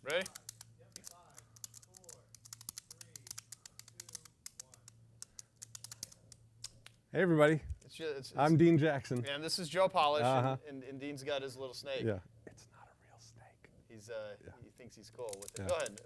Ready? Hey, everybody. I'm Dean Jackson. And this is Joe Polish, Uh-huh. and Dean's got his little snake. Yeah. It's not a real snake. He thinks he's cool with it. Yeah. Go ahead.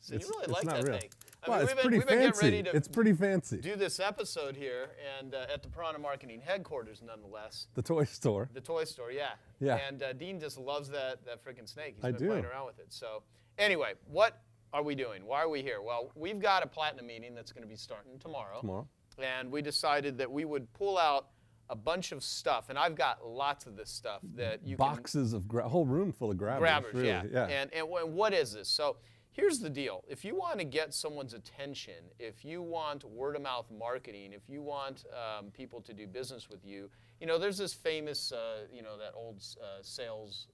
So you really it's like not that real. thing. Well, it's we've pretty been getting fancy. ready to It's pretty fancy. do this episode here, and at the Piranha Marketing headquarters, nonetheless. The toy store. The toy store, yeah. Yeah. And Dean just loves that freaking snake. He's I been do. playing around with it. So anyway, what are we doing? Why are we here? Well, we've got a platinum meeting that's going to be starting tomorrow. And we decided that we would pull out a bunch of stuff, and I've got lots of this stuff that you Boxes of a whole room full of grabbers. Grabbers, really. yeah. And what is this? So here's the deal. If you want to get someone's attention, if you want word-of-mouth marketing, if you want people to do business with you, you know, there's this famous, that old sales,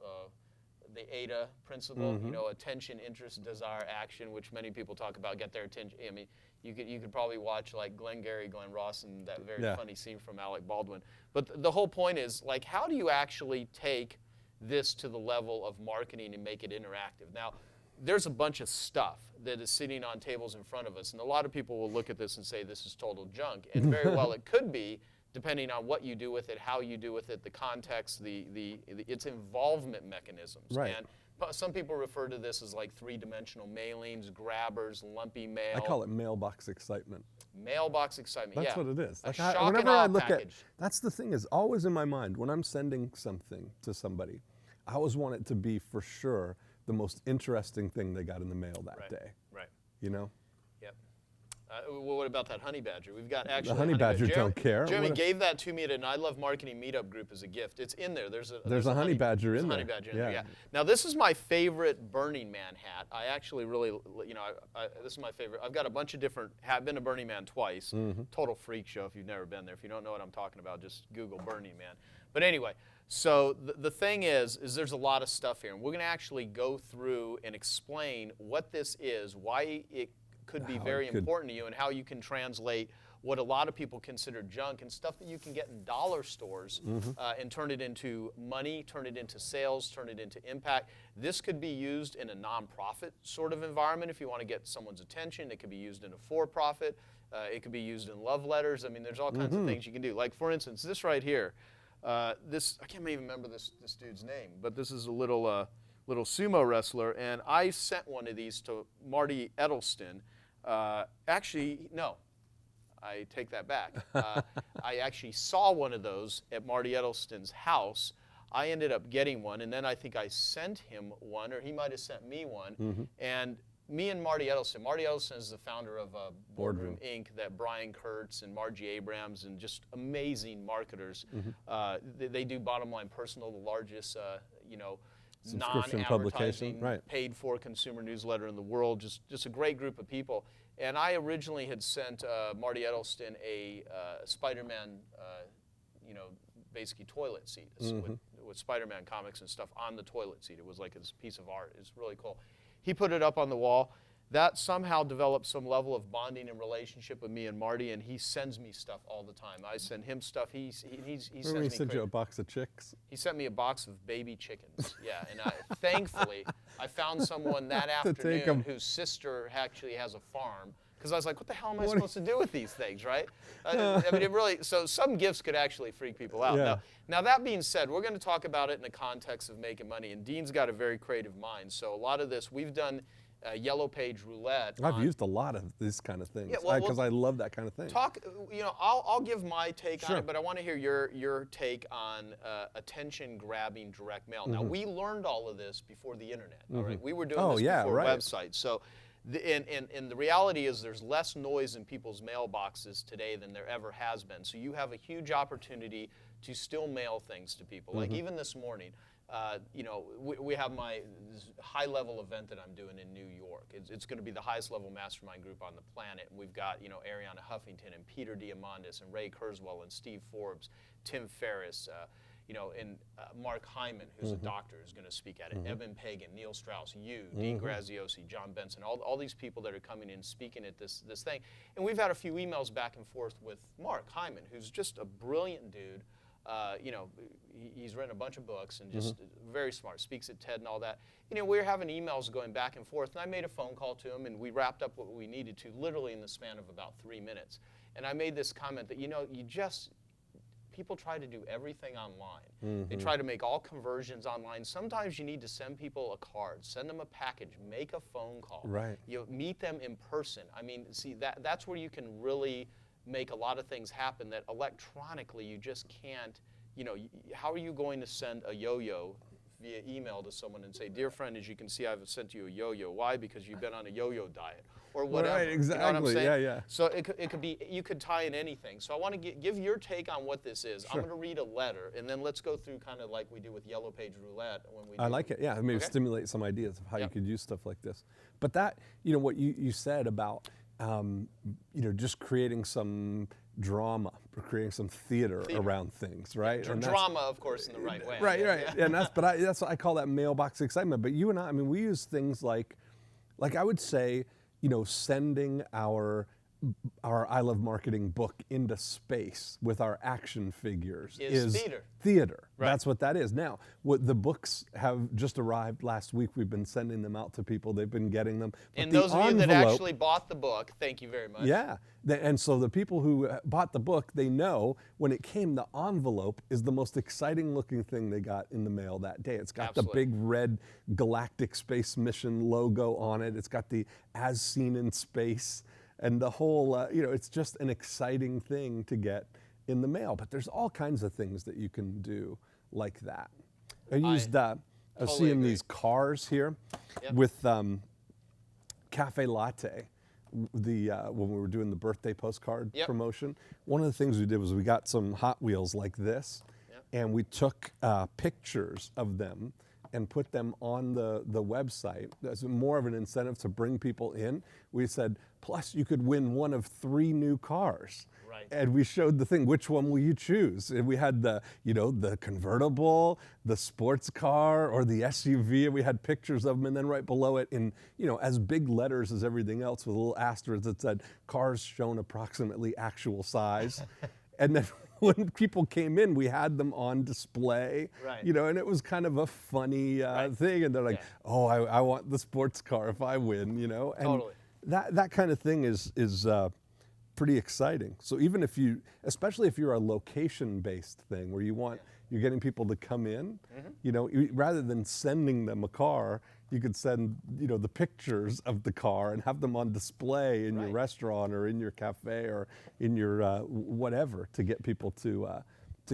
the AIDA principle, you know, attention, interest, desire, action, which many people talk about, get their attention. I mean, you could probably watch like Glenn Ross, and that very funny scene from Alec Baldwin. But the whole point is, like, how do you actually take this to the level of marketing and make it interactive? Now, there's a bunch of stuff that is sitting on tables in front of us, and a lot of people will look at this and say this is total junk, and very well it could be, depending on what you do with it, how you do with it, the context, its involvement mechanisms. Right. And some people refer to this as like three-dimensional mailings, grabbers, lumpy mail. I call it mailbox excitement. Mailbox excitement, That's what it is. A Like shock whenever and awe I look package. that's the thing is always in my mind when I'm sending something to somebody, I always want it to be for sure the most interesting thing they got in the mail that day. Right. You know? Yep. Well, what about that honey badger? We've got actually The honey badgers don't care. Jeremy gave that to me at an I Love Marketing meetup group as a gift. It's in there. There's a honey badger in there. Honey badger in there. Yeah. Now this is my favorite Burning Man hat. I actually really, this is my favorite. I've got a bunch of different. I've been to Burning Man twice. Total freak show if you've never been there. If you don't know what I'm talking about, just Google Burning Man. But anyway, so the thing is there's a lot of stuff here, and we're going to actually go through and explain what this is, why it could be very important to you, and how you can translate what a lot of people consider junk and stuff that you can get in dollar stores and turn it into money, turn it into sales, turn it into impact. This could be used in a nonprofit sort of environment if you want to get someone's attention. It could be used in a for-profit. It could be used in love letters. I mean, there's all kinds of things you can do. Like, for instance, this right here. I can't even remember this dude's name, but this is a little sumo wrestler, and I sent one of these to Marty Edelston. Actually, no, I take that back. I actually saw one of those at Marty Edelston's house. I ended up getting one, and then I think I sent him one, or he might have sent me one. And me and Marty Edelston is the founder of Boardroom Inc. that Brian Kurtz and Margie Abrams and just amazing marketers. They do Bottom Line Personal, the largest, non-advertising, paid-for consumer newsletter in the world. Just a great group of people. And I originally had sent Marty Edelston a Spider-Man, basically toilet seat with Spider-Man comics and stuff on the toilet seat. It was like this piece of art. It's really cool. He put it up on the wall. That somehow developed some level of bonding and relationship with me and Marty, and he sends me stuff all the time. I send him stuff. He sends me. He sent you a box of chicks? He sent me a box of baby chickens. Yeah, and thankfully I found someone that afternoon whose sister actually has a farm. Because I was like, what the hell am I supposed to do with these things, right? I mean, it really, so some gifts could actually freak people out. Yeah. Now, that being said, we're going to talk about it in the context of making money, and Dean's got a very creative mind. So a lot of this, we've done Yellow Page Roulette. I've used a lot of this kind of things because I love that kind of thing. I'll give my take on it, but I want to hear your take on attention-grabbing direct mail. Now, we learned all of this before the internet, all right? We were doing this before websites. So. And the reality is there's less noise in people's mailboxes today than there ever has been. So you have a huge opportunity to still mail things to people. Like even this morning, we have this high-level event that I'm doing in New York. It's going to be the highest-level mastermind group on the planet. And we've got, Ariana Huffington and Peter Diamandis and Ray Kurzweil and Steve Forbes, Tim Ferriss, and Mark Hyman, who's a doctor, is going to speak at it. Evan Pagan, Neil Strauss, Dean Graziosi, John Benson, all these people that are coming in speaking at this thing. And we've had a few emails back and forth with Mark Hyman, who's just a brilliant dude, You know, he's written a bunch of books and just very smart, speaks at TED and all that. You know, we were having emails going back and forth, and I made a phone call to him, and we wrapped up what we needed to literally in the span of about 3 minutes. And I made this comment that, you know, people try to do everything online. They try to make all conversions online. Sometimes you need to send people a card, send them a package, make a phone call. Right. You know, meet them in person. I mean, see, that's where you can really make a lot of things happen that electronically you just can't. You know, how are you going to send a yo-yo via email to someone and say, dear friend, as you can see, I've sent you a yo-yo. Why? Because you've been on a yo-yo diet. Or whatever. Right, exactly. You know what I'm saying? Yeah, yeah. So it could be, you could tie in anything. So I want to give your take on what this is. Sure. I'm going to read a letter, and then let's go through kind of like we do with Yellow Page Roulette. When we I like it, yeah. Maybe stimulate some ideas of how you could use stuff like this. But that, you know, what you said about, you know, just creating some drama or creating some theater around things, right? And drama, of course, in the right way. Right, right. Yeah. And that's what I call that mailbox excitement. But you and I mean, we use things like I would say, you know, sending our I Love Marketing book into space with our action figures is theater. Theater. Right. That's what that is. Now, the books have just arrived last week. We've been sending them out to people. They've been getting them. But and those of you that actually bought the book, thank you very much. Yeah. And so the people who bought the book, they know when it came, the envelope is the most exciting looking thing they got in the mail that day. It's got the big red Galactic Space Mission logo on it. It's got the As Seen in Space. And the whole, you know, it's just an exciting thing to get in the mail. But there's all kinds of things that you can do like that. I was seeing these cars here with Cafe Latte. When we were doing the birthday postcard promotion, one of the things we did was we got some Hot Wheels like this, and we took pictures of them and put them on the website. That's more of an incentive to bring people in. We said, plus you could win one of 3 new cars. Right. And we showed the thing, which one will you choose? And we had the convertible, the sports car, or the SUV, and we had pictures of them, and then right below it in, you know, as big letters as everything else with a little asterisk that said, cars shown approximately actual size. And then when people came in, we had them on display, you know, and it was kind of a funny thing. And they're like, oh, I want the sports car if I win, you know. And that kind of thing is pretty exciting. So even if especially if you're a location-based thing where you're getting people to come in, you know, rather than sending them a car, you could send, you know, the pictures of the car and have them on display in your restaurant or in your cafe or in your whatever to get people to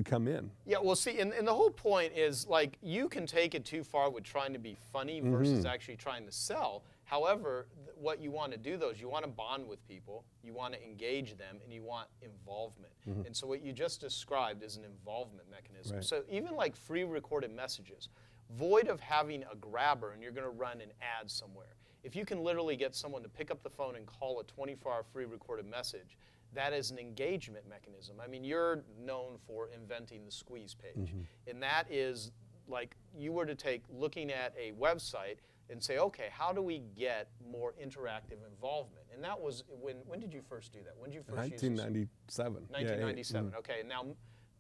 come in. Yeah, well, see, and the whole point is, like, you can take it too far with trying to be funny versus actually trying to sell. However, what you want to do, though, is you want to bond with people, you want to engage them, and you want involvement. And so what you just described is an involvement mechanism. Right. So even like free recorded messages, void of having a grabber and you're going to run an ad somewhere. If you can literally get someone to pick up the phone and call a 24-hour free recorded message, that is an engagement mechanism. I mean, you're known for inventing the squeeze page. And that is like you were to take looking at a website and say, okay, how do we get more interactive involvement? And that was, when did you first do that? When did you first use this? 1997. 1997, okay. Now,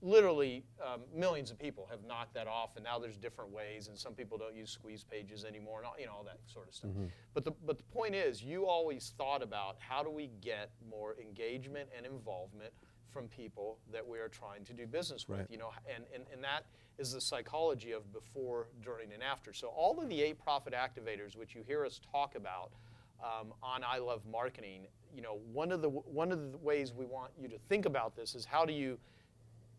literally, millions of people have knocked that off, and now there's different ways, and some people don't use squeeze pages anymore, and all, you know, all that sort of stuff. But the point is, you always thought about how do we get more engagement and involvement from people that we are trying to do business with, you know, and that is the psychology of before, during, and after. So all of the 8 profit activators, which you hear us talk about on I Love Marketing, you know, one of the ways we want you to think about this is how do you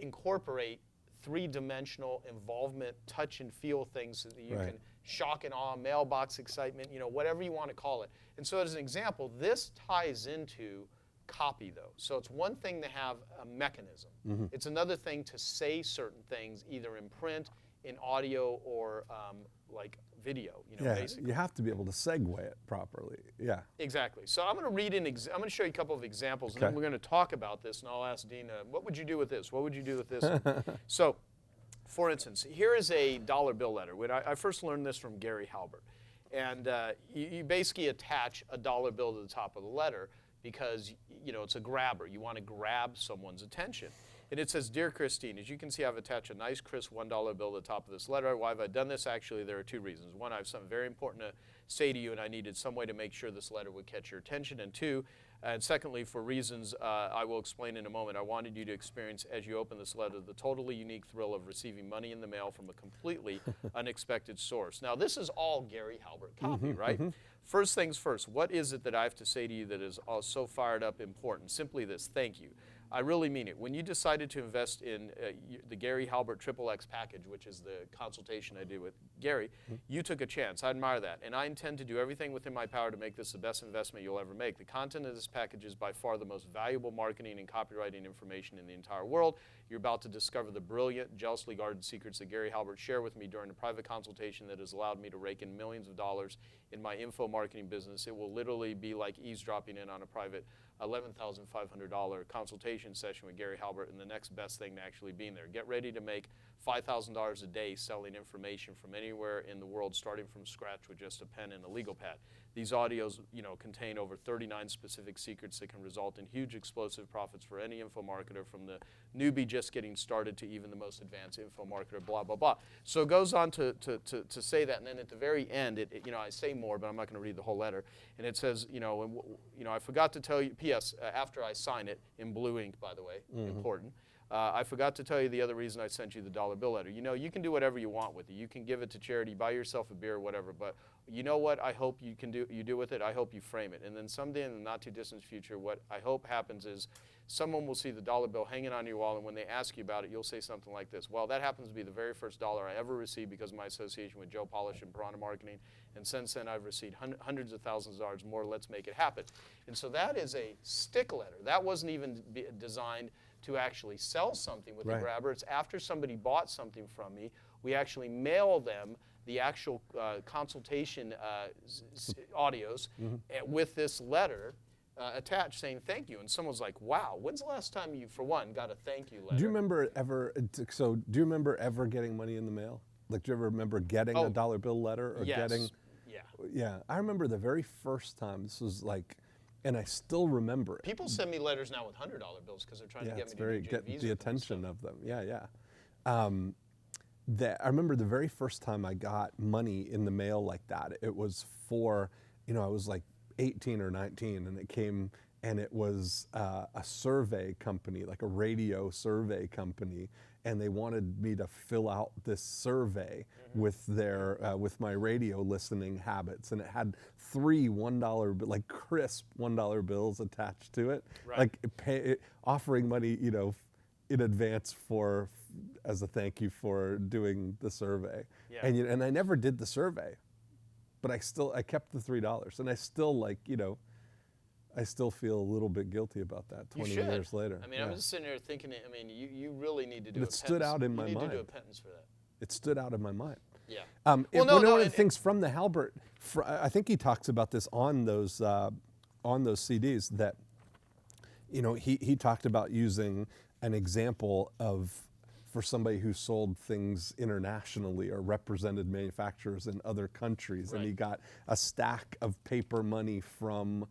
incorporate 3-dimensional involvement, touch and feel things so that you can shock and awe, mailbox excitement, you know, whatever you want to call it. And so as an example, this ties into copy, though. So it's one thing to have a mechanism. It's another thing to say certain things, either in print, in audio, or like video. You know, basically. You have to be able to segue it properly. Yeah. Exactly. So I'm going to read I'm going to show you a couple of examples, and then we're going to talk about this. And I'll ask Dina, what would you do with this? What would you do with this? So, for instance, here is a dollar bill letter. I first learned this from Gary Halbert, and you basically attach a dollar bill to the top of the letter, because, you know, it's a grabber. You want to grab someone's attention. And it says, Dear Christine, as you can see, I've attached a nice, crisp $1 bill at the top of this letter. Why have I done this? Actually, there are two reasons. One, I have something very important to say to you, and I needed some way to make sure this letter would catch your attention. And two, and secondly, for reasons I will explain in a moment, I wanted you to experience, as you open this letter, the totally unique thrill of receiving money in the mail from a completely unexpected source. Now, this is all Gary Halbert copy, right? First things first, what is it that I have to say to you that is so fired up important? Simply this, thank you. I really mean it. When you decided to invest in the Gary Halbert XXX package, which is the consultation I did with Gary, you took a chance. I admire that. And I intend to do everything within my power to make this the best investment you'll ever make. The content of this package is by far the most valuable marketing and copywriting information in the entire world. You're about to discover the brilliant, jealously guarded secrets that Gary Halbert shared with me during a private consultation that has allowed me to rake in millions of dollars in my info marketing business. It will literally be like eavesdropping in on a private $11,500 consultation session with Gary Halbert, and the next best thing to actually being there. Get ready to make $5,000 a day selling information from anywhere in the world, starting from scratch with just a pen and a legal pad. These audios, contain over 39 specific secrets that can result in huge explosive profits for any info marketer, from the newbie just getting started to even the most advanced info marketer, blah, blah, blah. So it goes on to say that, and then at the very end, I say more, but I'm not going to read the whole letter, and it says, I forgot to tell you, P.S., after I sign it, in blue ink, by the way, important, I forgot to tell you the other reason I sent you the dollar bill letter. You can do whatever you want with it. You can give it to charity, buy yourself a beer, whatever, but you know what I hope you do with it? I hope you frame it. And then someday in the not too distant future, what I hope happens is someone will see the dollar bill hanging on your wall, and when they ask you about it, you'll say something like this: well, that happens to be the very first dollar I ever received because of my association with Joe Polish and Piranha Marketing, and since then I've received hundreds of thousands of dollars more. Let's make it happen. And so that is a stick letter. That wasn't even designed to actually sell something with the grabber. It's after somebody bought something from me, we actually mail them the actual consultation audios with this letter attached saying thank you. And someone's like, wow, when's the last time you, for one, got a thank you letter? Do you remember ever getting money in the mail? Like, do you ever remember getting a dollar bill letter or getting? Yeah, I remember the very first time. This was like, and I still remember it. People send me letters now with $100 bills because they're trying to get me to get the attention of them. Yeah. I remember the very first time I got money in the mail like that. It was for, I was like 18 or 19, and it came, and it was a survey company, like a radio survey company, and they wanted me to fill out this survey with with my radio listening habits, and it had 3 $1 like crisp $1 bills attached to it, like offering money, in advance as a thank you for doing the survey. And I never did the survey, but I kept the $3, and I still I still feel a little bit guilty about that 20 years later. I mean, I'm just sitting there thinking, you really need to do a penance. It stood out in my mind. You need to do a penance for that. It stood out in my mind. Yeah. One of the things from the Halbert, I think he talks about this on those CDs, that, he talked about using an example for somebody who sold things internationally or represented manufacturers in other countries, and he got a stack of paper money from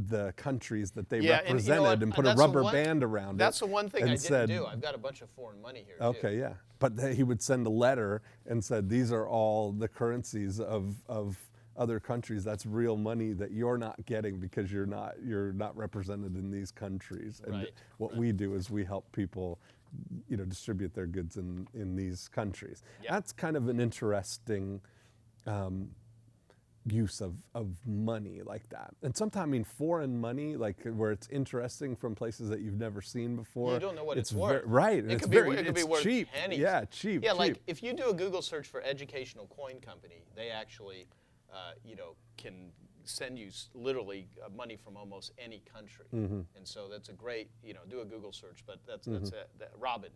the countries that they represented and put a rubber band around it. That's the one thing I didn't do. I've got a bunch of foreign money here. Okay, yeah. But he would send a letter and said, these are all the currencies of other countries. That's real money that you're not getting because you're not represented in these countries. And what we do is we help people distribute their goods in these countries. That's kind of an interesting use of money like that. And sometimes, foreign money, like where it's interesting from places that you've never seen before. You don't know what it's worth. Right. It could be worth cheap. pennies. Yeah, cheap. Yeah, like if you do a Google search for educational coin company, they actually, can send you literally money from almost any country. And so that's a great, do a Google search, but that's Robin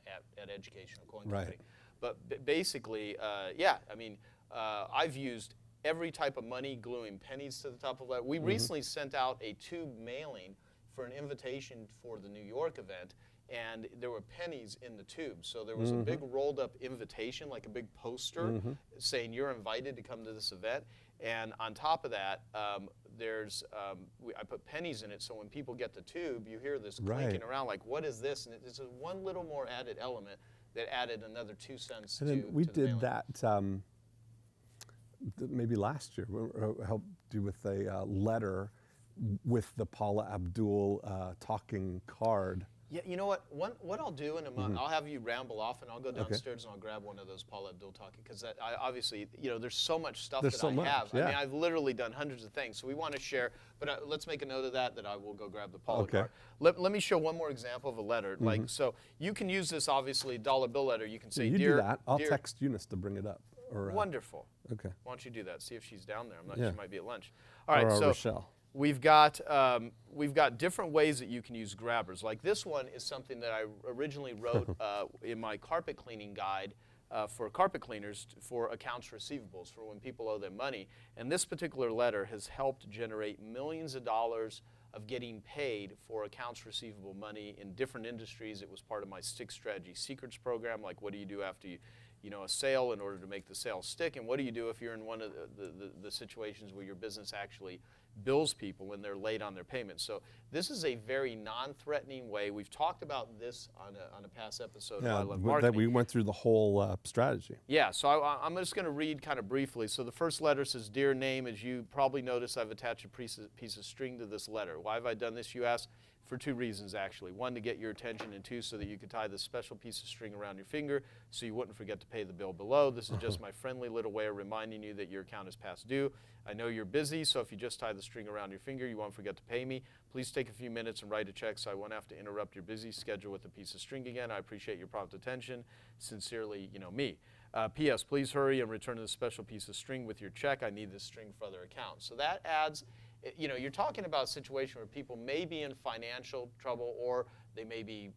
at Educational Coin Company. But basically, I've used every type of money, gluing pennies to the top of that. We recently sent out a tube mailing for an invitation for the New York event, and there were pennies in the tube. So there was a big rolled up invitation, like a big poster saying you're invited to come to this event. And on top of that, I put pennies in it, so when people get the tube, you hear this clinking around like, what is this? And it's one little more added element that added another 2 cents and then we did that maybe last year. We helped you with a letter with the Paula Abdul talking card. Yeah, you know what? What I'll do in a month, I'll have you ramble off, and I'll go downstairs and I'll grab one of those Paula Abdul talking, because obviously, there's so much stuff that I have. Yeah. I mean, I've literally done hundreds of things, so we want to share. But let's make a note of that I will go grab the Paula card. Let me show one more example of a letter. Like, so you can use this, obviously, dollar bill letter. You can say, you dear. Do that. I'll text Eunice to bring it up. Or, wonderful. Okay. Why don't you do that? See if she's down there. I'm not. She might be at lunch. All right. So Rochelle. We've got different ways that you can use grabbers. Like this one is something that I originally wrote in my carpet cleaning guide for carpet cleaners for accounts receivables, for when people owe them money. And this particular letter has helped generate millions of dollars of getting paid for accounts receivable money in different industries. It was part of my Stick Strategy Secrets program, like what do you do after a sale in order to make the sale stick, and what do you do if you're in one of the situations where your business actually bills people and they're late on their payments. So this is a very non-threatening way. We've talked about this on a past episode of I Love Marketing. That we went through the whole strategy. Yeah, so I'm just going to read kind of briefly. So the first letter says, Dear Name. As you probably noticed, I've attached a piece of string to this letter. Why have I done this, you ask? For 2 reasons, actually. 1, to get your attention, and 2, so that you could tie this special piece of string around your finger so you wouldn't forget to pay the bill below. This is just my friendly little way of reminding you that your account is past due. I know you're busy, so if you just tie the string around your finger, you won't forget to pay me. Please take a few minutes and write a check so I won't have to interrupt your busy schedule with a piece of string again. I appreciate your prompt attention. Sincerely, me. P.S. Please hurry and return the special piece of string with your check. I need this string for other accounts. So that adds, you're talking about a situation where people may be in financial trouble, or they may be,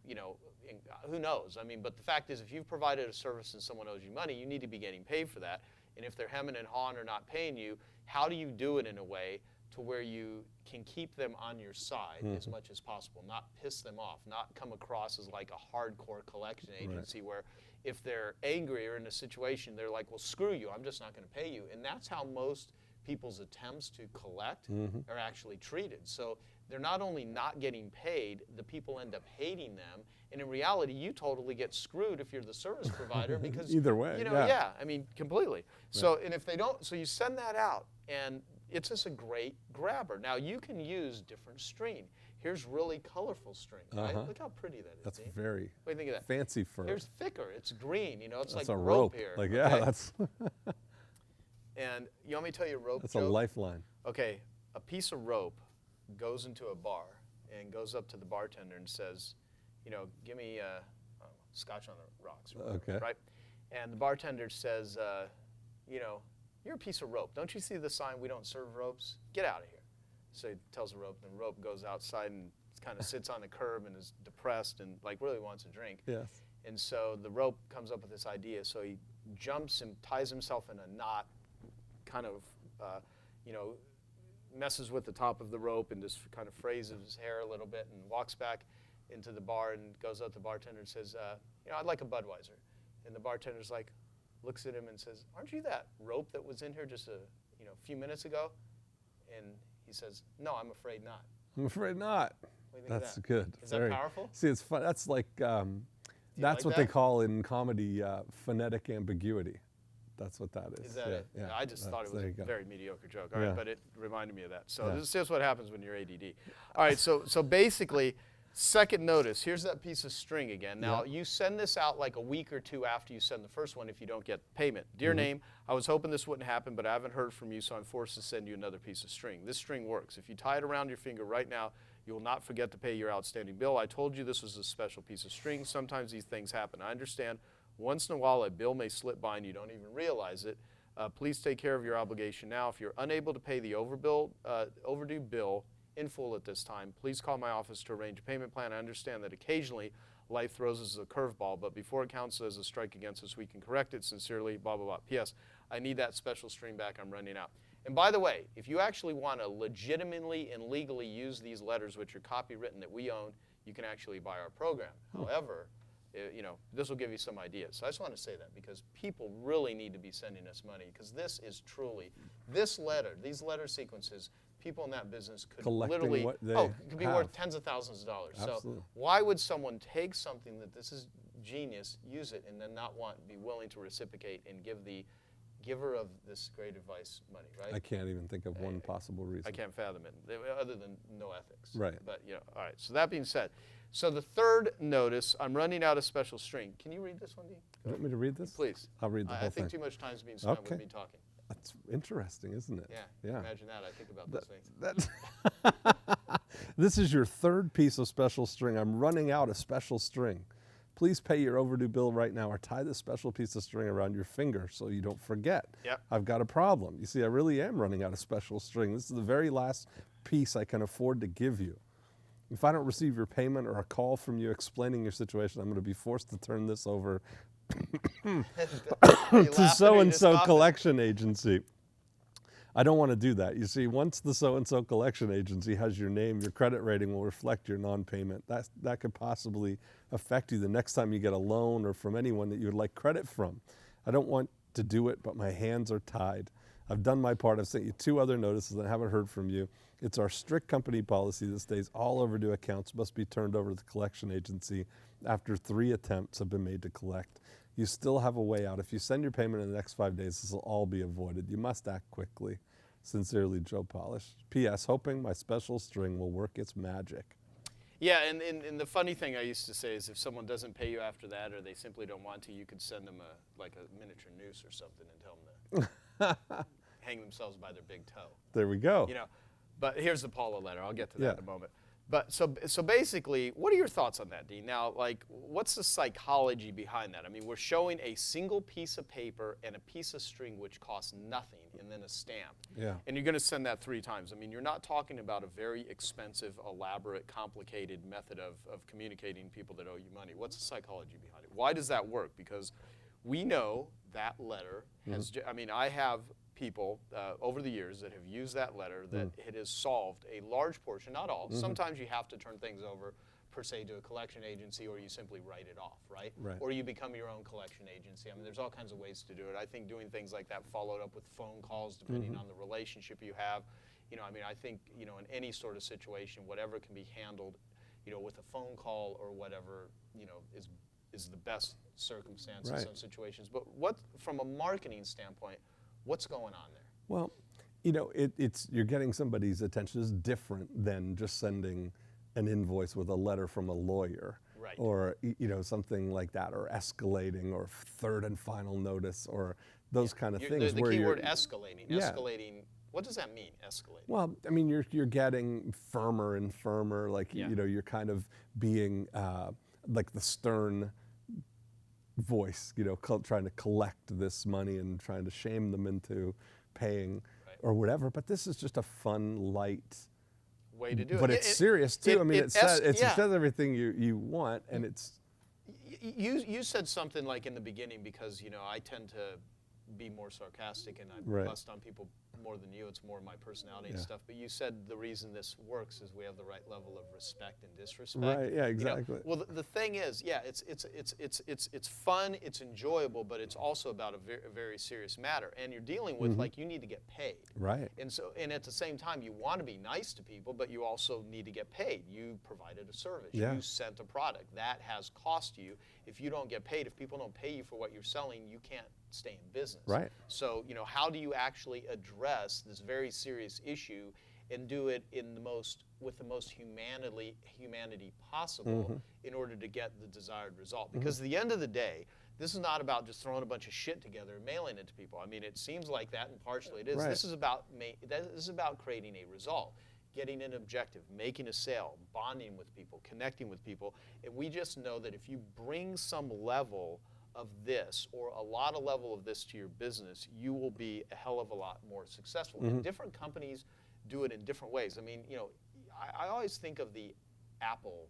who knows? I mean, but the fact is, if you've provided a service and someone owes you money, you need to be getting paid for that. And if they're hemming and hawing or not paying you, how do you do it in a way to where you can keep them on your side as much as possible, not piss them off, not come across as like a hardcore collection agency where if they're angry or in a situation, they're like, well, screw you, I'm just not going to pay you. And that's how most people's attempts to collect are actually treated. So they're not only not getting paid, the people end up hating them. And in reality, you totally get screwed if you're the service provider because either way, I mean, completely. So, and if they don't, so you send that out, and it's just a great grabber. Now you can use different string. Here's really colorful string, right? Look how pretty that is. That's very what do you think of that? Fancy fur. Here's thicker. It's green. It's that's like a rope here. Like that's. And you want me to tell you a rope That's joke? a lifeline. Okay, a piece of rope goes into a bar and goes up to the bartender and says, give me scotch on the rocks. Okay. Right? And the bartender says, you're a piece of rope. Don't you see the sign, we don't serve ropes? Get out of here. So he tells the rope, and the rope goes outside and kind of sits on the curb and is depressed and like really wants a drink. Yes. And so the rope comes up with this idea. So he jumps and ties himself in a knot, kind of, messes with the top of the rope and just kind of phrases his hair a little bit and walks back into the bar and goes up to the bartender and says, I'd like a Budweiser. And the bartender's like, looks at him and says, aren't you that rope that was in here just a few minutes ago? And he says, no, I'm afraid not. I'm afraid not. What do you think That's of that? good. Is that powerful? See, it's fun. That's like, that's what they call in comedy phonetic ambiguity. That's what that is. Is that it? Yeah. I just thought it was a very mediocre joke. All right, but it reminded me of that. So this is just what happens when you're ADD. All right, so basically, second notice, here's that piece of string again. Now, you send this out like a week or 2 after you send the first one if you don't get payment. Dear Name, I was hoping this wouldn't happen, but I haven't heard from you, so I'm forced to send you another piece of string. This string works. If you tie it around your finger right now, you will not forget to pay your outstanding bill. I told you this was a special piece of string. Sometimes these things happen. I understand. Once in a while, a bill may slip by and you don't even realize it. Please take care of your obligation now. If you're unable to pay the overdue bill in full at this time, please call my office to arrange a payment plan. I understand that occasionally life throws us a curveball, but before it counts as a strike against us, we can correct it. Sincerely, blah, blah, blah. P.S. I need that special string back. I'm running out. And by the way, if you actually want to legitimately and legally use these letters, which are copywritten that we own, you can actually buy our program. However, you know, this will give you some ideas. So I just want to say that because people really need to be sending us money because this is truly, these letter sequences, people in that business could Collecting literally, what they could be have. worth tens of thousands of dollars. Absolutely. So why would someone take something that this is genius, use it, and then not be willing to reciprocate and give the giver of this great advice money, right? I can't even think of one possible reason. I can't fathom it, other than no ethics. Right. But, you know, all right. So that being said, so the third notice, I'm running out of special string. Can you read this one, Dean? You want me to read this? Please. I'll read the whole thing. I think too much time's being spent with me talking. That's interesting, isn't it? Yeah. Imagine that. I think about those things. This is your third piece of special string. I'm running out of special string. Please pay your overdue bill right now or tie this special piece of string around your finger so you don't forget. Yep. I've got a problem. You see, I really am running out of special string. This is the very last piece I can afford to give you. If I don't receive your payment or a call from you explaining your situation, I'm going to be forced to turn this over to so-and-so collection agency. I don't want to do that. You see, once the so-and-so collection agency has your name, your credit rating will reflect your non-payment. That could possibly affect you the next time you get a loan or from anyone that you would like credit from. I don't want to do it, but my hands are tied. I've done my part. I've sent you 2 other notices and I haven't heard from you. It's our strict company policy that states all overdue accounts must be turned over to the collection agency after 3 attempts have been made to collect. You still have a way out. If you send your payment in the next 5 days, this will all be avoided. You must act quickly. Sincerely, Joe Polish. P.S. Hoping my special string will work its magic. Yeah, and the funny thing I used to say is if someone doesn't pay you after that or they simply don't want to, you could send them like a miniature noose or something and tell them to hang themselves by their big toe. There we go. You know, but here's the Paula letter. I'll get to that in a moment. But so basically, what are your thoughts on that, Dean? Now, like, what's the psychology behind that? I mean, we're showing a single piece of paper and a piece of string which costs nothing, and then a stamp. Yeah. And you're going to send that 3 times. I mean, you're not talking about a very expensive, elaborate, complicated method of communicating to people that owe you money. What's the psychology behind it? Why does that work? Because we know that letter has. I mean, I have people over the years that have used that letter that it has solved a large portion, not all. Sometimes you have to turn things over per se to a collection agency or you simply write it off, right? Or you become your own collection agency. I mean, there's all kinds of ways to do it. I think doing things like that followed up with phone calls depending on the relationship you have. You know, I mean, I think, you know, in any sort of situation, whatever can be handled, you know, with a phone call or whatever, you know, is the best circumstance in some situations. But what, from a marketing standpoint, what's going on there? Well, you know, you're getting somebody's attention. It's different than just sending an invoice with a letter from a lawyer, or you know, something like that, or escalating, or third and final notice, or those kind of things. The key word escalating. Escalating. What does that mean? Escalating. Well, I mean, you're getting firmer and firmer. Like you know, you're kind of being like the stern voice, you know, trying to collect this money and trying to shame them into paying or whatever. But this is just a fun, light way to do it. But it's serious too. I mean, it says everything you want, and it's. You said something like in the beginning, because you know I tend to be more sarcastic and I bust on people more than you. It's more my personality and stuff. But you said the reason this works is we have the right level of respect and disrespect. Right. Yeah. Exactly. You know? Well, the thing is, it's fun, it's enjoyable, but it's also about a very, very serious matter. And you're dealing with like you need to get paid. Right. And at the same time, you want to be nice to people, but you also need to get paid. You provided a service. Yeah. You sent a product that has cost you. If you don't get paid, if people don't pay you for what you're selling, you can't stay in business. Right. So, you know, how do you actually address this very serious issue and do it with the most humanity possible in order to get the desired result? Because at the end of the day, this is not about just throwing a bunch of shit together and mailing it to people. I mean, it seems like that, and partially it is. Right. This is about creating a result, getting an objective, making a sale, bonding with people, connecting with people. And we just know that if you bring some level of this or a lot of level of this to your business, you will be a hell of a lot more successful. And different companies do it in different ways. I mean, you know, I always think of the Apple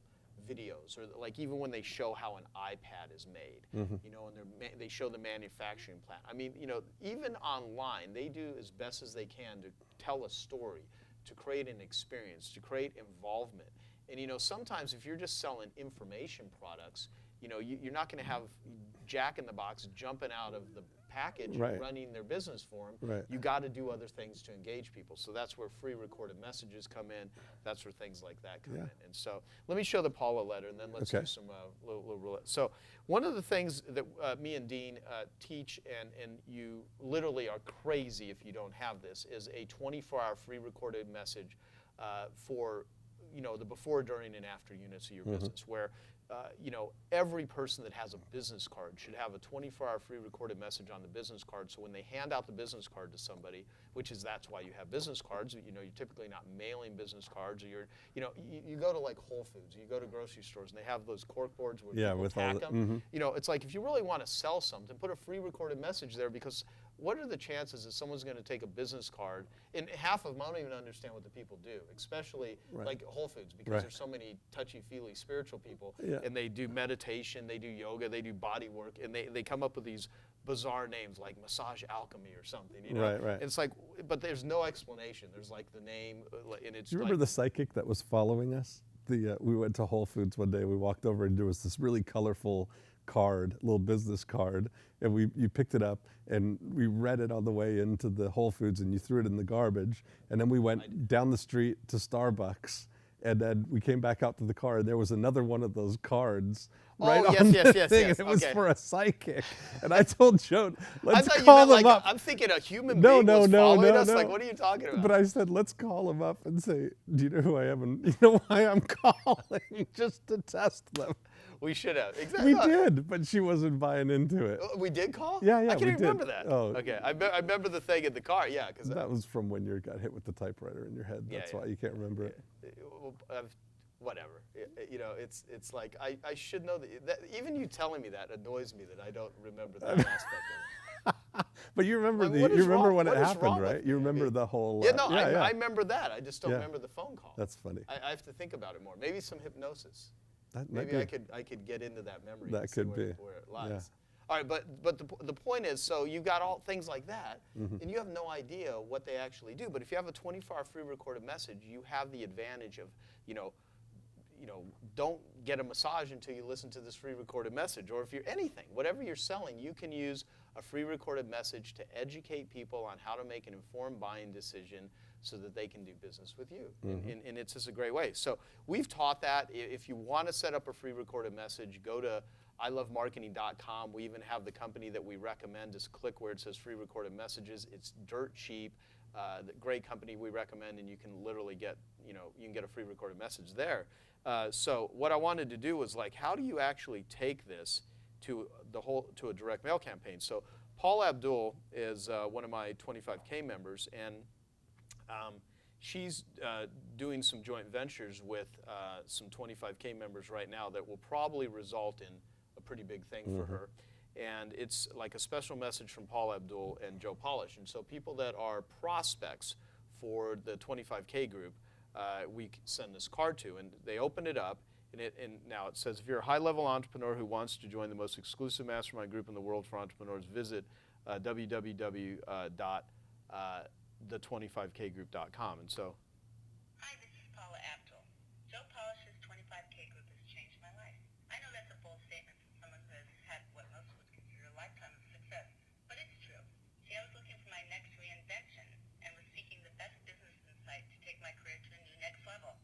videos, or like even when they show how an iPad is made, you know, and they show the manufacturing plant. I mean, you know, even online, they do as best as they can to tell a story, to create an experience, to create involvement. And you know, sometimes if you're just selling information products, you're not going to have Jack in the Box jumping out of the package and running their business for them. Right. You got to do other things to engage people. So that's where free recorded messages come in. That's where things like that come in. And so let me show the Paula letter, and then let's do some little roulette. So one of the things that me and Dean teach, and you literally are crazy if you don't have this, is a 24-hour free recorded message for the before, during, and after units of your business, where every person that has a business card should have a 24-hour free recorded message on the business card. So when they hand out the business card to somebody, that's why you have business cards. You're typically not mailing business cards, or you go to like Whole Foods, you go to grocery stores, and they have those cork boards where people tack them. It's like if you really want to sell something, put a free recorded message there, because what are the chances that someone's going to take a business card, and half of them, I don't even understand what the people do, especially like Whole Foods, because there's so many touchy-feely spiritual people, and they do meditation, they do yoga, they do body work, and they come up with these bizarre names like massage alchemy or something. Right. It's like, but there's no explanation. There's like the name, and it's. Do you remember the psychic that was following us? We went to Whole Foods one day. We walked over, and there was this really colorful card, little business card, and you picked it up, and we read it on the way into the Whole Foods, and you threw it in the garbage, and then we went down the street to Starbucks, and then we came back out to the car, and there was another one of those cards on the thing, and it was for a psychic. And I told Joan, let's call them up. I'm thinking a human being was following us. Like, what are you talking about? But I said, let's call them up and say, do you know who I am? And you know why I'm calling? Just to test them. We should have. Exactly. We did, but she wasn't buying into it. We did call? Yeah, I can't even remember that. Oh. Okay, I remember the thing in the car, because that was from when you got hit with the typewriter in your head. That's why you can't remember it. Whatever. It's like, I should know that. Even you telling me that annoys me that I don't remember that aspect of it. But you remember when it happened, right? You remember the whole. I remember that. I just don't remember the phone call. That's funny. I have to think about it more. Maybe some hypnosis. Maybe I could get into that memory. That could be where it lies. Yeah. All right, but the point is, so you got all things like that, and you have no idea what they actually do. But if you have a 24-hour free recorded message, you have the advantage of, don't get a massage until you listen to this free recorded message. Or if you're anything, whatever you're selling, you can use a free recorded message to educate people on how to make an informed buying decision so that they can do business with you. And it's just a great way. So we've taught that. If you want to set up a free recorded message, go to ilovemarketing.com. We even have the company that we recommend. Just click where it says free recorded messages. It's dirt cheap. The great company we recommend, and you can literally get, you can get a free recorded message there. So what I wanted to do was like, how do you actually take this to a direct mail campaign? So Paul Abdul is one of my 25K members, and she's doing some joint ventures with some 25K members right now that will probably result in a pretty big thing for her. And it's like a special message from Paul Abdul and Joe Polish. And so people that are prospects for the 25K group, we send this card to, and they open it up, and now it says, if you're a high-level entrepreneur who wants to join the most exclusive mastermind group in the world for entrepreneurs, visit www.the25kgroup.com. And so, hi, this is Paula Abdul. Joe Polish's 25K group has changed my life. I know that's a bold statement from someone who has had what most would consider a lifetime of success, but it's true. See, I was looking for my next reinvention and was seeking the best business insight to take my career to a new next level.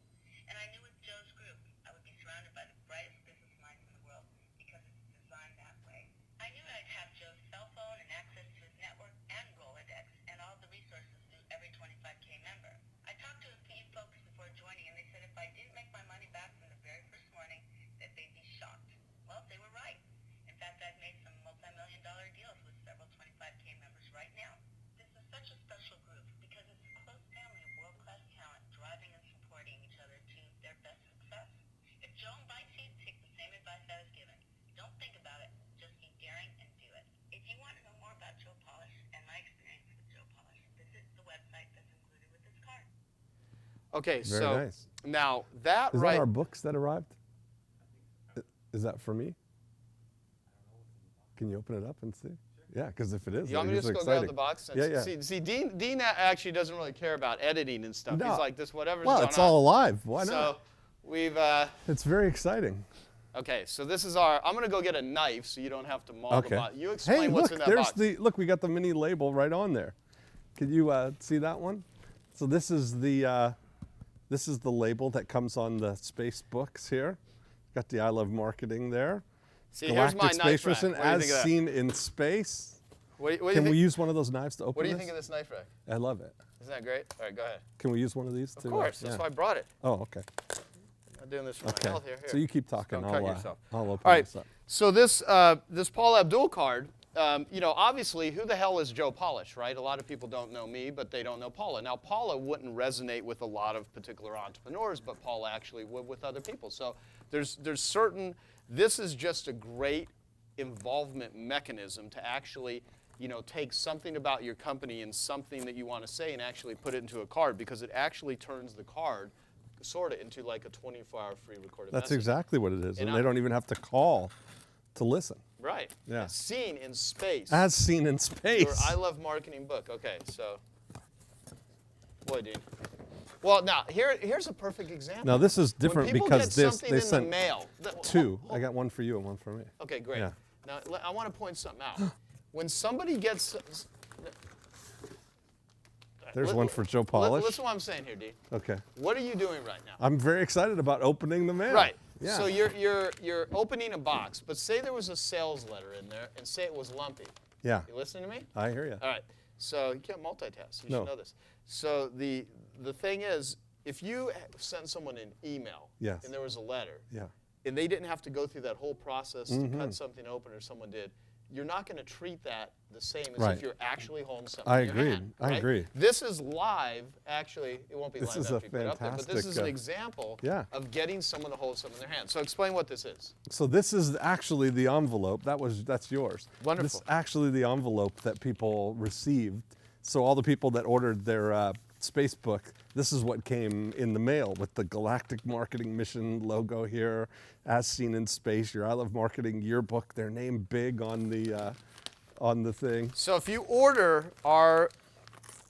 And I knew with Joe's group, I would be surrounded by the brightest business minds in the world because it's designed that way. I knew I'd have Joe's cell phone and access to his network and Rolodex and all the resources through every 25K member. I talked to a few folks before joining, and they said if I didn't make my money back from the very first morning, that they'd be shocked. Well, they were right. In fact, I've made some multi-million-dollar deals with several 25K members right now. This is such a special group because it's a close family of world-class talent driving and supporting each other to their best success. If Joe invites you, take the same advice I was given. Don't think about it. Just be daring and do it. If you want to know more about Joe Polish and my experience with Joe Polish, visit the website that's included with this card. Okay, Very so nice. now that Is that our books that arrived? Is that for me? Can you open it up and see? Yeah, because if it is, you want me to just go grab the box? Yeah. See, Dean actually doesn't really care about editing and stuff. No. He's like, this whatever's well, going it's on. all alive. Why not? So we've. It's very exciting. Okay, so this is our, I'm going to go get a knife so you don't have to maul the box. You Hey, explain what's look, in that box. look, we got the mini label right on there. Can you see that one? So this is the label that comes on the space books here. Got the I Love Marketing there. See, here's my Galactic knife Space rack. Mission What do you as think of that? seen in space. What do you Can we think? use one of those knives to open What do you this? think of this knife rack? I love it. Isn't that great? All right, go ahead. Can we use one of these too? Of course, that's why I brought it. Oh, okay. I'm doing this for my health here. So you keep talking. Don't cut yourself. I'll open All right, this up. so this Paul Abdul card, you know, obviously, who the hell is Joe Polish, right? A lot of people don't know me, but they don't know Paula. Now, Paula wouldn't resonate with a lot of particular entrepreneurs, but Paula actually would with other people. So there's certain, this is just a great involvement mechanism to actually, you know, take something about your company and something that you want to say and actually put it into a card, because it actually turns the card sort of into like a 24-hour free recorded That's message. exactly what it is, and And they don't even have to call to listen. Right. Yeah. It's seen in space. As seen in space. Your I Love Marketing book. Okay, so, boy, Dean. Well, now here's a perfect example. Now this is different when people because get something they in sent the mail. two. I got one for you and one for me. Okay, great. Yeah. Now I want to point something out. When somebody gets, There's one for Joe Polish. Listen to what I'm saying here, Dean. Okay. What are you doing right now? I'm very excited about opening the mail. Right. Yeah. So you're opening a box, but say there was a sales letter in there, and say it was lumpy. Yeah. You listening to me? I hear you. All right. So you can't multitask. You No. should know this. So the thing is, if you send someone an email, Yes. and there was a letter, Yeah. and they didn't have to go through that whole process to cut something open, or someone did, you're not going to treat that the same as Right. if you're actually holding something I in your agree. hand. I right? agree. This is live. Actually, it won't be This live is a after you put it up there, but this is fantastic, an example yeah. of getting someone to hold something in their hand. So explain what this is. So this is actually the envelope. That's yours. Wonderful. This is actually the envelope that people received. So all the people that ordered their space book, this is what came in the mail with the Galactic Marketing Mission logo here, as seen in space. Your I Love Marketing yearbook, their name big on the thing. So if you order our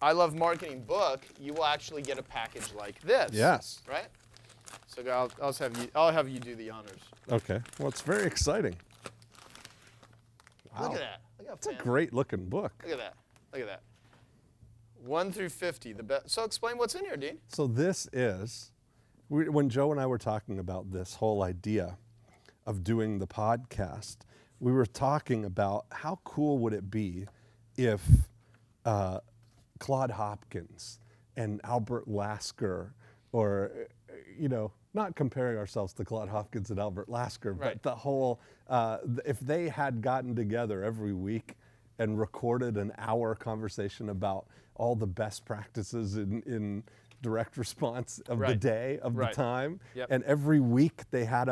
I Love Marketing book, you will actually get a package like this. Yes. Right? So I'll have you do the honors. Okay. Well, it's very exciting. Wow. Look at that. Look how It's a fancy. great looking book. Look at that. Look at that. 1 through 50, the best. So explain what's in here, Dean. So this is, when Joe and I were talking about this whole idea of doing the podcast, we were talking about how cool would it be if Claude Hopkins and Albert Lasker, or, you know, not comparing ourselves to Claude Hopkins and Albert Lasker, Right. but the whole, if they had gotten together every week and recorded an hour conversation about all the best practices in direct response of the Right. day, of Right. the time, Yep. and every week they had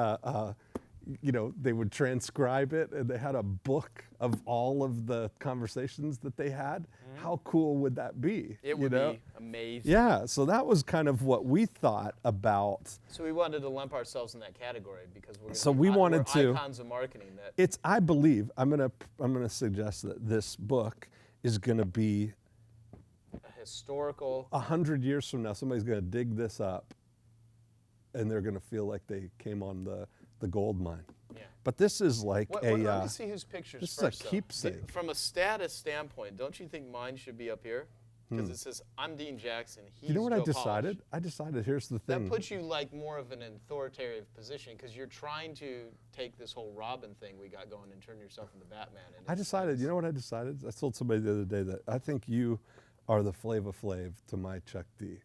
you know, they would transcribe it, and they had a book of all of the conversations that they had. How cool would that be? It would be amazing. Yeah, so that was kind of what we thought about. So we wanted to lump ourselves in that category because we're So we wanted we're to- icons of marketing. That It's, I believe, I'm gonna suggest that this book is gonna be a historical. 100 years from now, somebody's gonna dig this up, and they're gonna feel like they came on the gold mine. Yeah. But this is like Let me see whose pictures this is a first. though. keepsake. From a status standpoint, don't you think mine should be up here? Because it says, I'm Dean Jackson. He's You know what Joe I Polish." decided? I decided, here's the thing. That puts you like more of an authoritative position because you're trying to take this whole Robin thing we got going and turn yourself into Batman. And I decided, you know what I decided? I told somebody the other day that I think you are the Flava Flav to my Chuck D.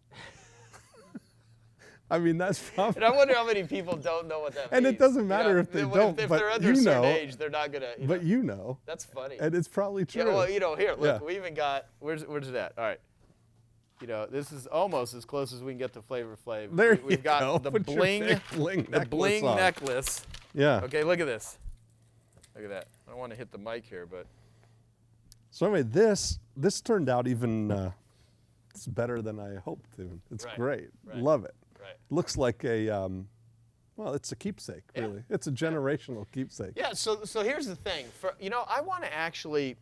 I mean, that's probably, And I wonder how many people don't know what that means. And it doesn't You matter know, if they if don't, If but they're under you a certain know. age, they're not gonna. but you know, That's funny. and it's probably true. Yeah, well, you know, here, look, Yeah. we even got, where's it at? All right. You know, this is almost as close as we can get to Flavor Flav. There We've you got go. the Put your bling, big bling the necklace bling on. necklace. Yeah. Okay, look at this. Look at that. I don't want to hit the mic here, but So anyway, this turned out even it's better than I hoped to. It's Right, great. right, Love it. right. Looks like a well, it's a keepsake, Yeah. really. It's a generational keepsake. Yeah. So here's the thing. I want to actually,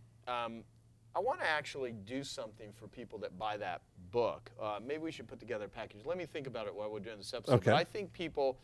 do something for people that buy that book. Maybe we should put together a package. Let me think about it while we're doing this episode. Okay. But I think people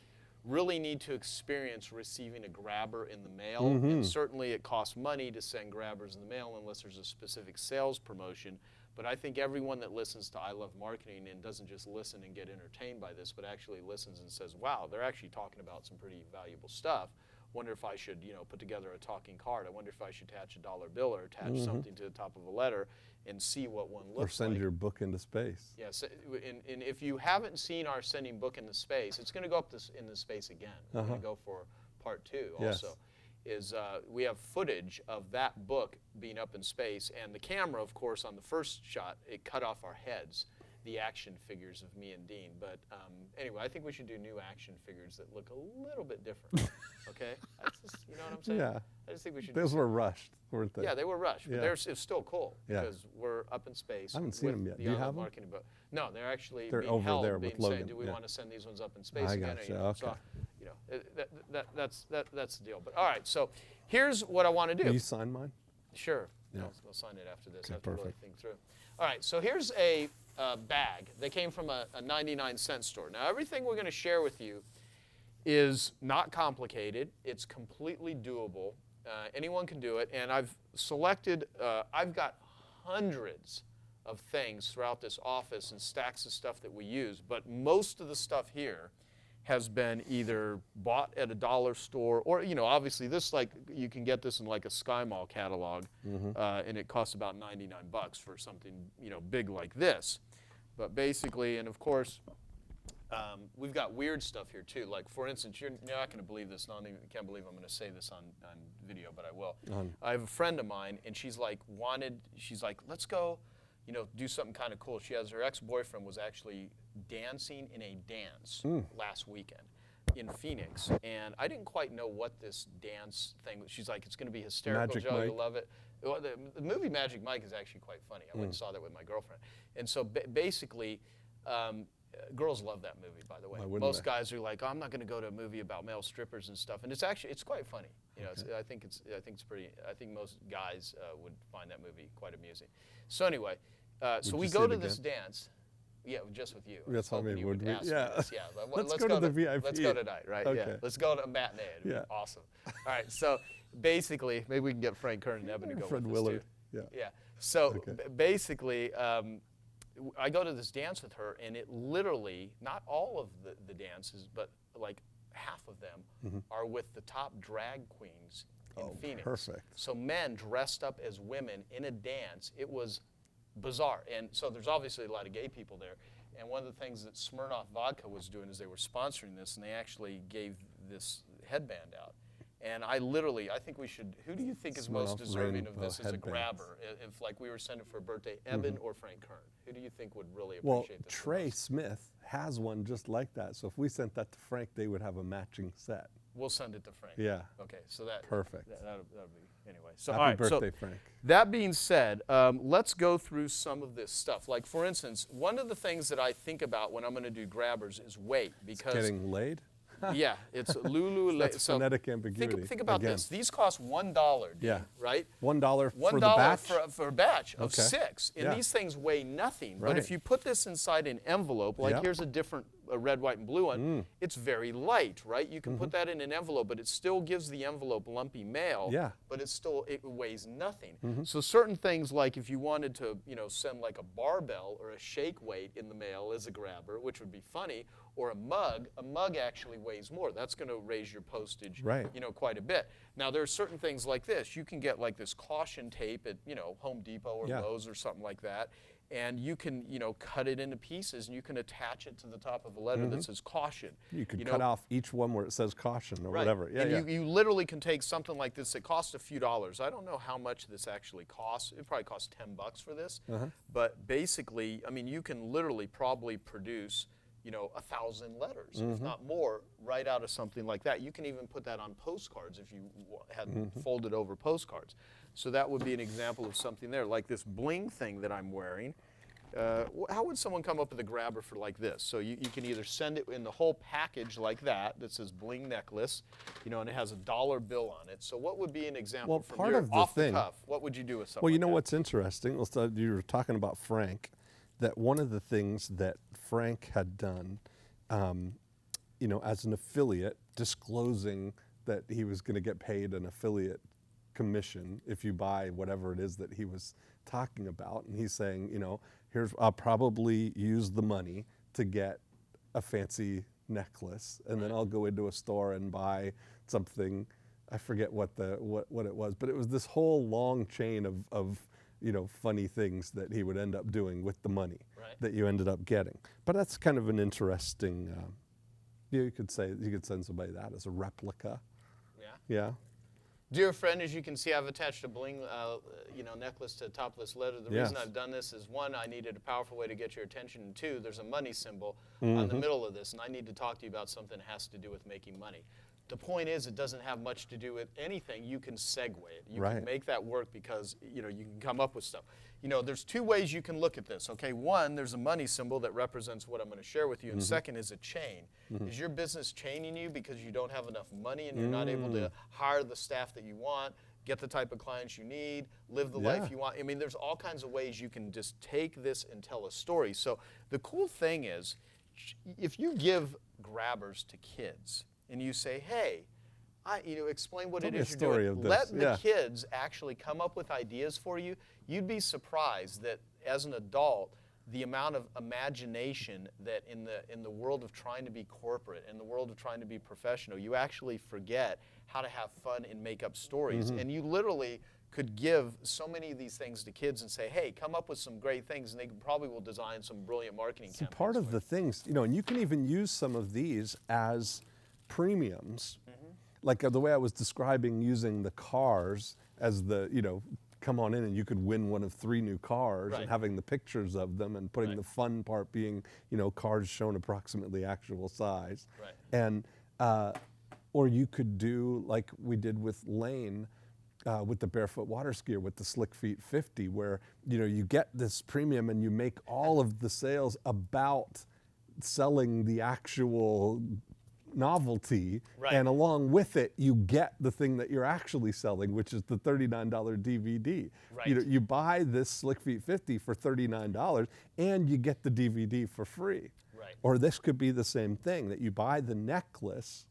really need to experience receiving a grabber in the mail. And certainly it costs money to send grabbers in the mail unless there's a specific sales promotion. But I think everyone that listens to I Love Marketing and doesn't just listen and get entertained by this, but actually listens and says, wow, they're actually talking about some pretty valuable stuff. Wonder if I should, put together a talking card. I wonder if I should attach a dollar bill or attach something to the top of a letter and see what one looks like. Or send your book into space. Yes, and if you haven't seen our sending book into space, it's going to go up into space again. We're going to go for part 2 also. Is we have footage of that book being up in space, and the camera, of course, on the first shot, it cut off our heads, the action figures of me and Dean. But anyway, I think we should do new action figures that look a little bit different. Okay, you know what I'm saying? Yeah. I just think we should. Those were rushed, weren't they? Yeah, they were rushed, but it's still cool because we're up in space. I haven't seen them yet. Do you have them? Book. No, they're actually they're being over held, there being with Logan. saying, do we want to send these ones up in space I again? gotcha. Okay. So, that's the deal. But all right, so here's what I want to do. Will you sign mine? Sure. Yeah. I'll sign it after this. Okay, I have to really perfect. think through. All right, so here's a bag that came from a 99-cent store. Now, everything we're going to share with you is not complicated. It's completely doable. Anyone can do it. And I've selected, I've got hundreds of things throughout this office and stacks of stuff that we use. But most of the stuff here has been either bought at a dollar store or, obviously this, you can get this in like a Sky Mall catalog, and it costs about 99 bucks for something, big like this. But basically, and of course, we've got weird stuff here too. Like, for instance, you're not going to believe this. I can't believe I'm going to say this on video, but I will. I have a friend of mine, and she's like, let's go, do something kind of cool. Her ex-boyfriend was actually dancing in a dance last weekend in Phoenix, and I didn't quite know what this dance thing was. She's like, it's going to be hysterical, Magic Joe, Mike. you'll love it. Well, the movie Magic Mike is actually quite funny. I went and saw that with my girlfriend. And so basically, girls love that movie, by the way. Most guys are like, oh, I'm not going to go to a movie about male strippers and stuff. And it's quite funny. I think it's pretty. I think most guys would find that movie quite amusing. So anyway, so we go to this dance. Yeah, just with you. That's what I mean. Would we? Yeah. Let's go to the VIP. Let's go tonight, right? Okay. Yeah. Let's go to a matinee. It'd be awesome. All right. So basically, maybe we can get Frank Kern and Evan to go Fred with us Willard. too. Yeah. So basically, I go to this dance with her, and it literally, not all of the dances, but like half of them are with the top drag queens in Phoenix. Perfect. So men dressed up as women in a dance. It was bizarre. And so there's obviously a lot of gay people there. And one of the things that Smirnoff Vodka was doing is they were sponsoring this, and they actually gave this headband out. And I think we should, who do you think is most deserving of this as a grabber? If like we were sending for a birthday, Eben or Frank Kern? Who do you think would really appreciate this? Trey Smith has one just like that. So if we sent that to Frank, they would have a matching set. We'll send it to Frank. Yeah. Okay, so that. Perfect. That'll be, anyway. So, Happy birthday, Frank. That being said, let's go through some of this stuff. Like, for instance, one of the things that I think about when I'm going to do grabbers is weight. Because getting laid? Yeah, it's Lulu. That's phonetic ambiguity. Think about this. These cost $1, right? $1 for the batch? for a batch of 6. And these things weigh nothing. But if you put this inside an envelope, like here's a different red, white, and blue one, it's very light, right? You can put that in an envelope, but it still gives the envelope lumpy mail, but it weighs nothing. So certain things, like if you wanted to, send like a barbell or a shake weight in the mail as a grabber, which would be funny, or a mug actually weighs more. That's going to raise your postage, quite a bit. Now, there are certain things like this. You can get like this caution tape at, Home Depot or Lowe's or something like that, and you can, cut it into pieces, and you can attach it to the top of a letter that says caution. You can cut off each one where it says caution or whatever. You literally can take something like this that costs a few dollars. I don't know how much this actually costs. It probably costs $10 for this. But basically, I mean, you can literally probably produce 1,000 letters, if not more, right out of something like that. You can even put that on postcards if you had folded over postcards. So that would be an example of something there, like this bling thing that I'm wearing. How would someone come up with a grabber for like this? So you can either send it in the whole package like that says bling necklace, and it has a dollar bill on it. So what would be an example from part your of the off thing, the cuff? What would you do with something Well, you like know that? what's interesting? You were talking about Frank, that one of the things that Frank had done you know, as an affiliate, disclosing that he was going to get paid an affiliate commission if you buy whatever it is that he was talking about. And he's saying, you know, I'll probably use the money to get a fancy necklace, and then I'll go into a store and buy something. I forget what it was, but it was this whole long chain of you know, funny things that he would end up doing with the money that you ended up getting. But that's kind of an interesting. You could send somebody that as a replica. Yeah. Dear friend, as you can see, I've attached a bling, you know, necklace to the top of this letter. The reason I've done this is, one, I needed a powerful way to get your attention, and two, there's a money symbol on the middle of this, and I need to talk to you about something that has to do with making money. The point is, it doesn't have much to do with anything. You can segue it. You can make that work because, you know, you can come up with stuff. You know, there's two ways you can look at this, okay? One, there's a money symbol that represents what I'm going to share with you, and second is a chain. Is your business chaining you because you don't have enough money and you're not able to hire the staff that you want, get the type of clients you need, live the life you want? I mean, there's all kinds of ways you can just take this and tell a story. So the cool thing is, if you give grabbers to kids and you say, hey, you know, explain what it is you're doing. Let the kids actually come up with ideas for you. You'd be surprised that as an adult, the amount of imagination that in the world of trying to be corporate, in the world of trying to be professional, you actually forget how to have fun and make up stories. And you literally could give so many of these things to kids and say, hey, come up with some great things, and they probably will design some brilliant marketing campaigns. Part of the things, you know, and you can even use some of these as premiums. Like the way I was describing using the cars as the, you know, come on in and you could win one of 3 new cars, and having the pictures of them and putting the fun part being, you know, cars shown approximately actual size. And, or you could do like we did with Lane, with the barefoot water skier with the Slick Feet 50, where, you know, you get this premium and you make all of the sales about selling the actual novelty, and along with it you get the thing that you're actually selling, which is the $39 DVD. You know, you buy this Slick Feet 50 for $39 and you get the DVD for free. Or this could be the same thing, that you buy the necklace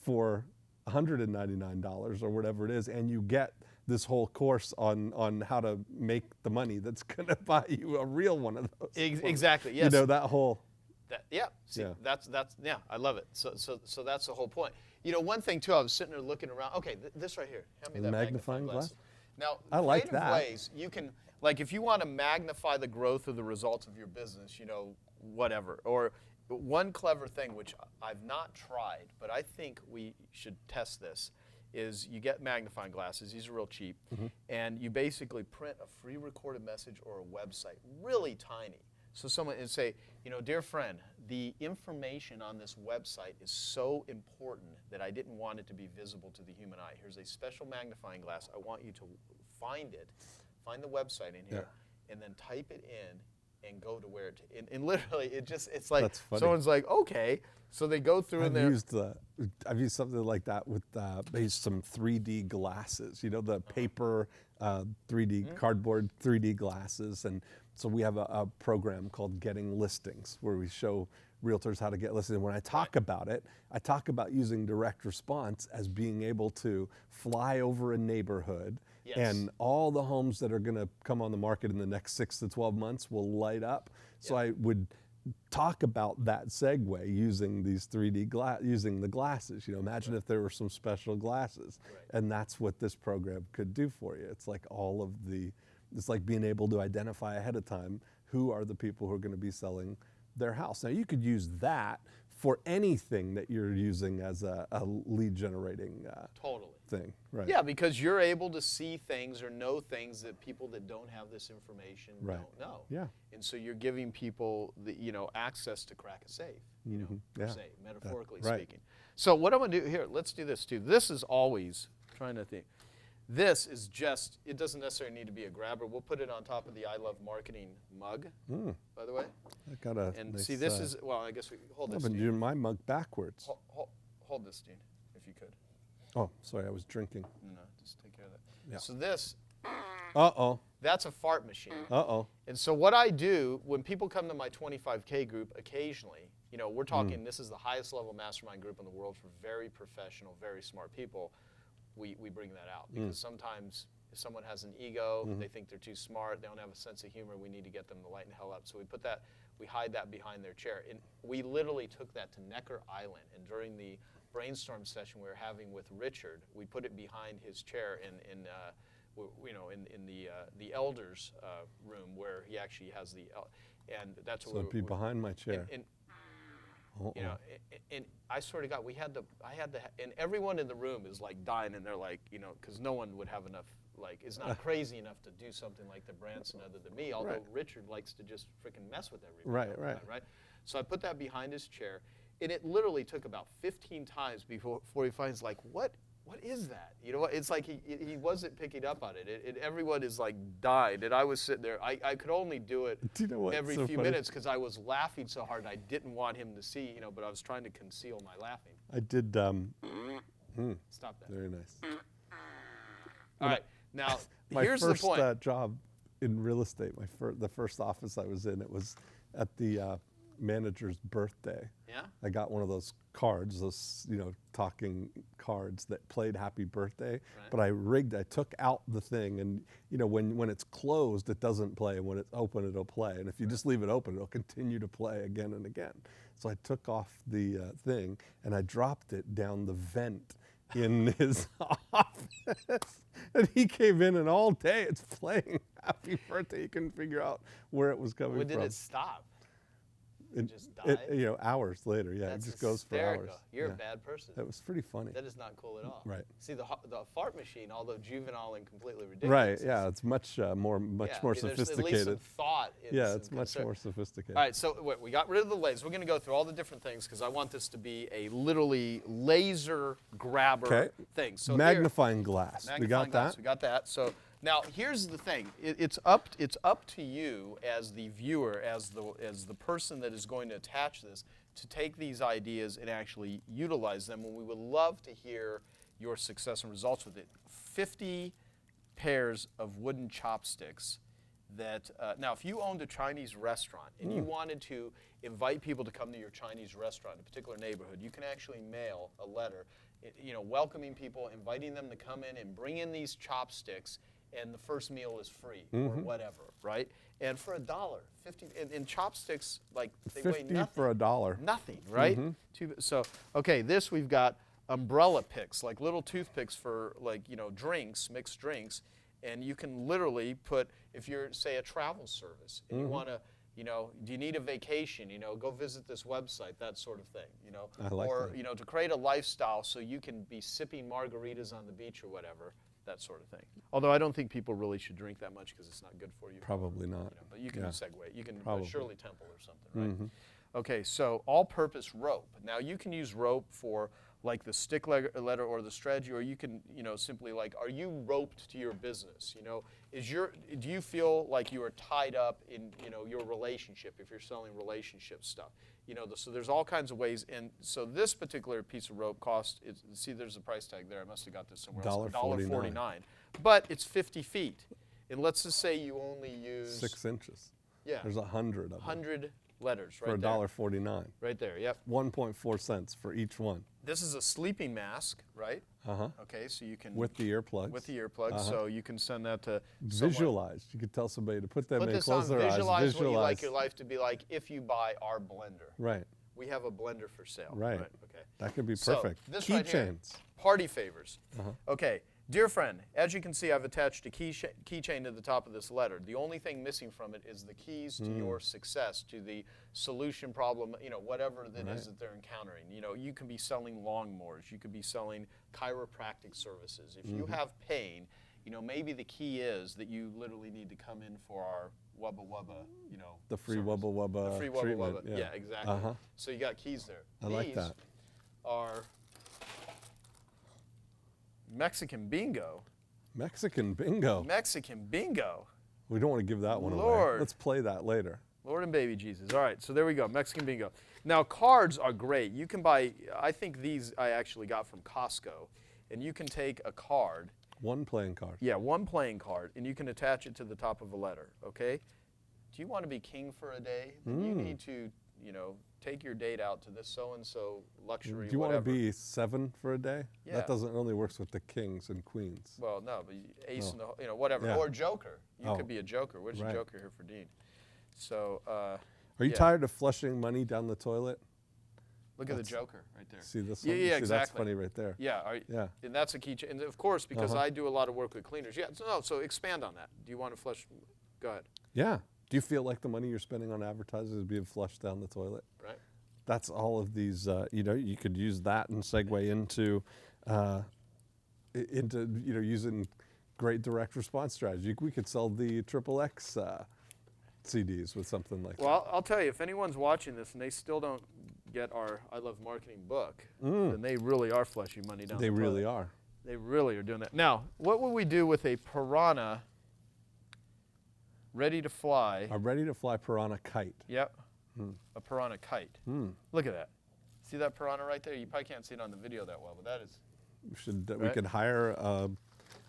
for $199 or whatever it is, and you get this whole course on how to make the money that's going to buy you a real one of those. Exactly. Yes. You know, that whole. See, that's I love it. So that's the whole point. You know, one thing too, I was sitting there looking around. Okay, this right here. Hand me that magnifying glass. Now, I like that. Ways you can, like, if you want to magnify the growth of the results of your business, you know, whatever. Or one clever thing, which I've not tried, but I think we should test this, is you get magnifying glasses. These are real cheap, and you basically print a free recorded message or a website, really tiny. So someone would say, you know, dear friend, the information on this website is so important that I didn't want it to be visible to the human eye. Here's a special magnifying glass. I want you to find the website in here, and then type it in and go to where it, and literally it's like someone's like, okay. So they go through I've used something like that with some 3D glasses, you know, the paper 3D, cardboard 3D glasses. And so we have a program called Getting Listings, where we show realtors how to get listings. And when I talk about it, I talk about using direct response as being able to fly over a neighborhood, and all the homes that are going to come on the market in the next 6 to 12 months will light up. So I would talk about that segue using these 3D using the glasses. You know, imagine if there were some special glasses, and that's what this program could do for you. It's like it's like being able to identify ahead of time who are the people who are going to be selling their house. Now, you could use that for anything that you're using as a lead generating thing. Right. Yeah, because you're able to see things or know things that people that don't have this information don't know. Yeah. And so you're giving people the, you know, access to crack a safe, you know, per se, metaphorically speaking. So what I'm going to do here, let's do this too. This is always, trying to think, this is just, it doesn't necessarily need to be a grabber. We'll put it on top of the I Love Marketing mug, by the way. I got a and nice, see, this is, well, I guess we hold this. I've been doing my mug backwards. Hold this, Dean, if you could. Oh, sorry, I was drinking. No, just take care of that. Yeah. So this. Uh-oh. That's a fart machine. Uh-oh. And so what I do when people come to my 25K group occasionally, you know, we're talking this is the highest level mastermind group in the world for very professional, very smart people. We bring that out because sometimes if someone has an ego, they think they're too smart, they don't have a sense of humor, we need to get them to lighten the hell up. So we hide that behind their chair. And we literally took that to Necker Island. And during the brainstorm session we were having with Richard, we put it behind his chair in the elders room where he actually has and that's what so it'd be behind my chair. You know, and I swear to God, and everyone in the room is like dying, and they're like, you know, because no one would have enough, like, is not crazy enough to do something like the Branson other than me, although Richard likes to just freaking mess with everybody. Right. So I put that behind his chair, and it literally took about 15 times before he finds, like, what is that? You know what? It's like he wasn't picking up on it. Everyone is like died, and I was sitting there. I could only do it every few minutes because I was laughing so hard. I didn't want him to see, you know, but I was trying to conceal my laughing. I did. Stop that. Very nice. All right, now here's the point. My first job in real estate, the first office I was in, it was at the manager's birthday. Yeah. I got one of those cards, those talking cards that played Happy Birthday. Right. But I took out the thing, and when it's closed, it doesn't play, and when it's open, it'll play. And if you just leave it open, it'll continue to play again and again. So I took off the thing and I dropped it down the vent in his office, and he came in, and all day it's playing Happy Birthday. He couldn't figure out where it was coming from. When did it stop? It just died? Hours later, yeah. That's it just goes for hours. You're a bad person. That was pretty funny. That is not cool at all. Right. See, the fart machine, although juvenile and completely ridiculous. Right, yeah, it's much more sophisticated. There's at least some thought. It's much more sophisticated. All right, so we got rid of the lasers. We're going to go through all the different things because I want this to be a literally laser grabber thing. So magnifying glass. We got that? We got that. So now here's the thing. It's up to you as the viewer, as the person that is going to attach this, to take these ideas and actually utilize them. And we would love to hear your success and results with it. 50 pairs of wooden chopsticks that, now if you owned a Chinese restaurant and you wanted to invite people to come to your Chinese restaurant in a particular neighborhood, you can actually mail a letter, welcoming people, inviting them to come in and bring in these chopsticks, and the first meal is free or whatever, right? And for $1, 50, and chopsticks, like, they weigh nothing. 50 for $1. Nothing, right? So, okay, we've got umbrella picks, like little toothpicks for, like, drinks, mixed drinks, and you can literally put, if you're, say, a travel service, and you want to, do you need a vacation? Go visit this website, that sort of thing. I like or that. To create a lifestyle so you can be sipping margaritas on the beach or whatever, that sort of thing. Although I don't think people really should drink that much because it's not good for you. Probably not. But you can segue. You can Shirley Temple or something, right? Okay, so all-purpose rope. Now you can use rope for like the stick letter or the strategy, or you can, simply like, are you roped to your business? Do you feel like you are tied up in, your relationship if you're selling relationship stuff? So there's all kinds of ways. And so this particular piece of rope costs, see, there's a price tag there. I must have got this somewhere else. $1.49. But it's 50 feet. And let's just say you only use 6 inches. Yeah. There's 100 of them. 100 letters right for there. $1.49. Right there, yep. 1.4 cents for each one. This is a sleeping mask, right? Okay, so you can... With the earplugs. With the earplugs, so you can send that to Visualize. You could tell somebody to put them in, close their eyes. Visualize what you like your life to be like if you buy our blender. Right. We have a blender for sale. Right. Okay. That could be perfect. So, this Keychains. Right, party favors. Okay. Dear friend, as you can see, I've attached a keychain to the top of this letter. The only thing missing from it is the keys to your success, to the solution problem, whatever that is that they're encountering. You can be selling lawnmowers. You could be selling chiropractic services. If you have pain, maybe the key is that you literally need to come in for our Wubba Wubba, the free service. Wubba Wubba The free Wubba treatment. Wubba. Yeah, exactly. So you got keys there. I like that. Are Mexican bingo. Mexican bingo. Mexican bingo. We don't want to give that one Lord. away. Let's play that later. Lord and baby Jesus. All right, so there we go, Mexican bingo. Now, cards are great. You can buy, I think these I actually got from Costco, and you can take a card One playing card. Yeah, one playing card, and you can attach it to the top of a letter, okay? Do you want to be king for a day? Then you need to, you know, take your date out to this so-and-so luxury, Do you whatever. want to be 7 for a day? Yeah. That doesn't only works with the kings and queens. Well, no, but ace and the, you know, whatever. Yeah. Or joker. You Oh. could be a joker. Where's Right. the joker here for Dean? So, Are you yeah. tired of flushing money down the toilet? Look at the joker right there. See this Yeah, one? yeah, See, exactly. That's funny right there. Yeah, Yeah. and that's a key. And of course, because I do a lot of work with cleaners. Yeah, so expand on that. Do you want to flush? Go ahead. Yeah. Do you feel like the money you're spending on advertising is being flushed down the toilet? Right. That's all of these, you know, you could use that and segue into you know, using great direct response strategy. We could sell the XXX CDs with something like that. Well, I'll tell you, if anyone's watching this and they still don't get our I Love Marketing book, then they really are flushing money down They the really toilet. are. They really are doing that. Now, what would we do with a piranha ready to fly? A ready-to-fly piranha kite. Yep, a piranha kite. Look at that. See that piranha right there? You probably can't see it on the video that well, but that is. We Right. could hire a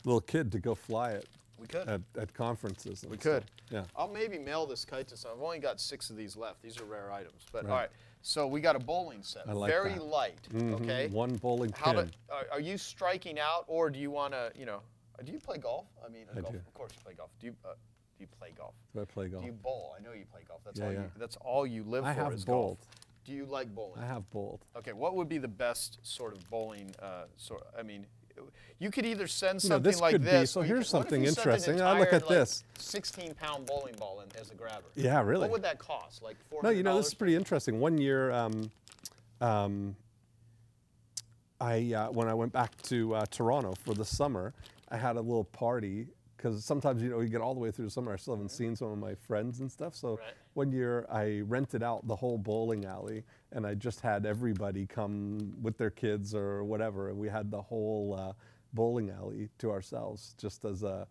little kid to go fly it We could. at conferences. And We stuff. could. Yeah. I'll maybe mail this kite to someone. I've only got 6 of these left. These are rare items. But Right. all right, so we got a bowling set. I like Very that. light, okay? One bowling How pin. are you striking out, or do you want to, you know, do you play golf? I mean, I golf, do. Of course you play golf. Do you play golf? Do I play golf? Do you bowl? I know you play golf. That's Yeah, all yeah. that's all you live I for have is bowled. golf. Do you like bowling? I have bowled. Okay, what would be the best sort of bowling I mean, you could either send You know, something this like could be- this. so or you here's could- what if something you sent an interesting. Now look entire, at this. 16-pound bowling ball as a grabber. Yeah, really. What would that cost? Like $400? No, you know, this is pretty interesting. One year, when I went back to Toronto for the summer, I had a little party because sometimes, you know, you get all the way through the summer, I still haven't seen some of my friends and stuff. So Right. one year I rented out the whole bowling alley and I just had everybody come with their kids or whatever. And we had the whole bowling alley to ourselves just as a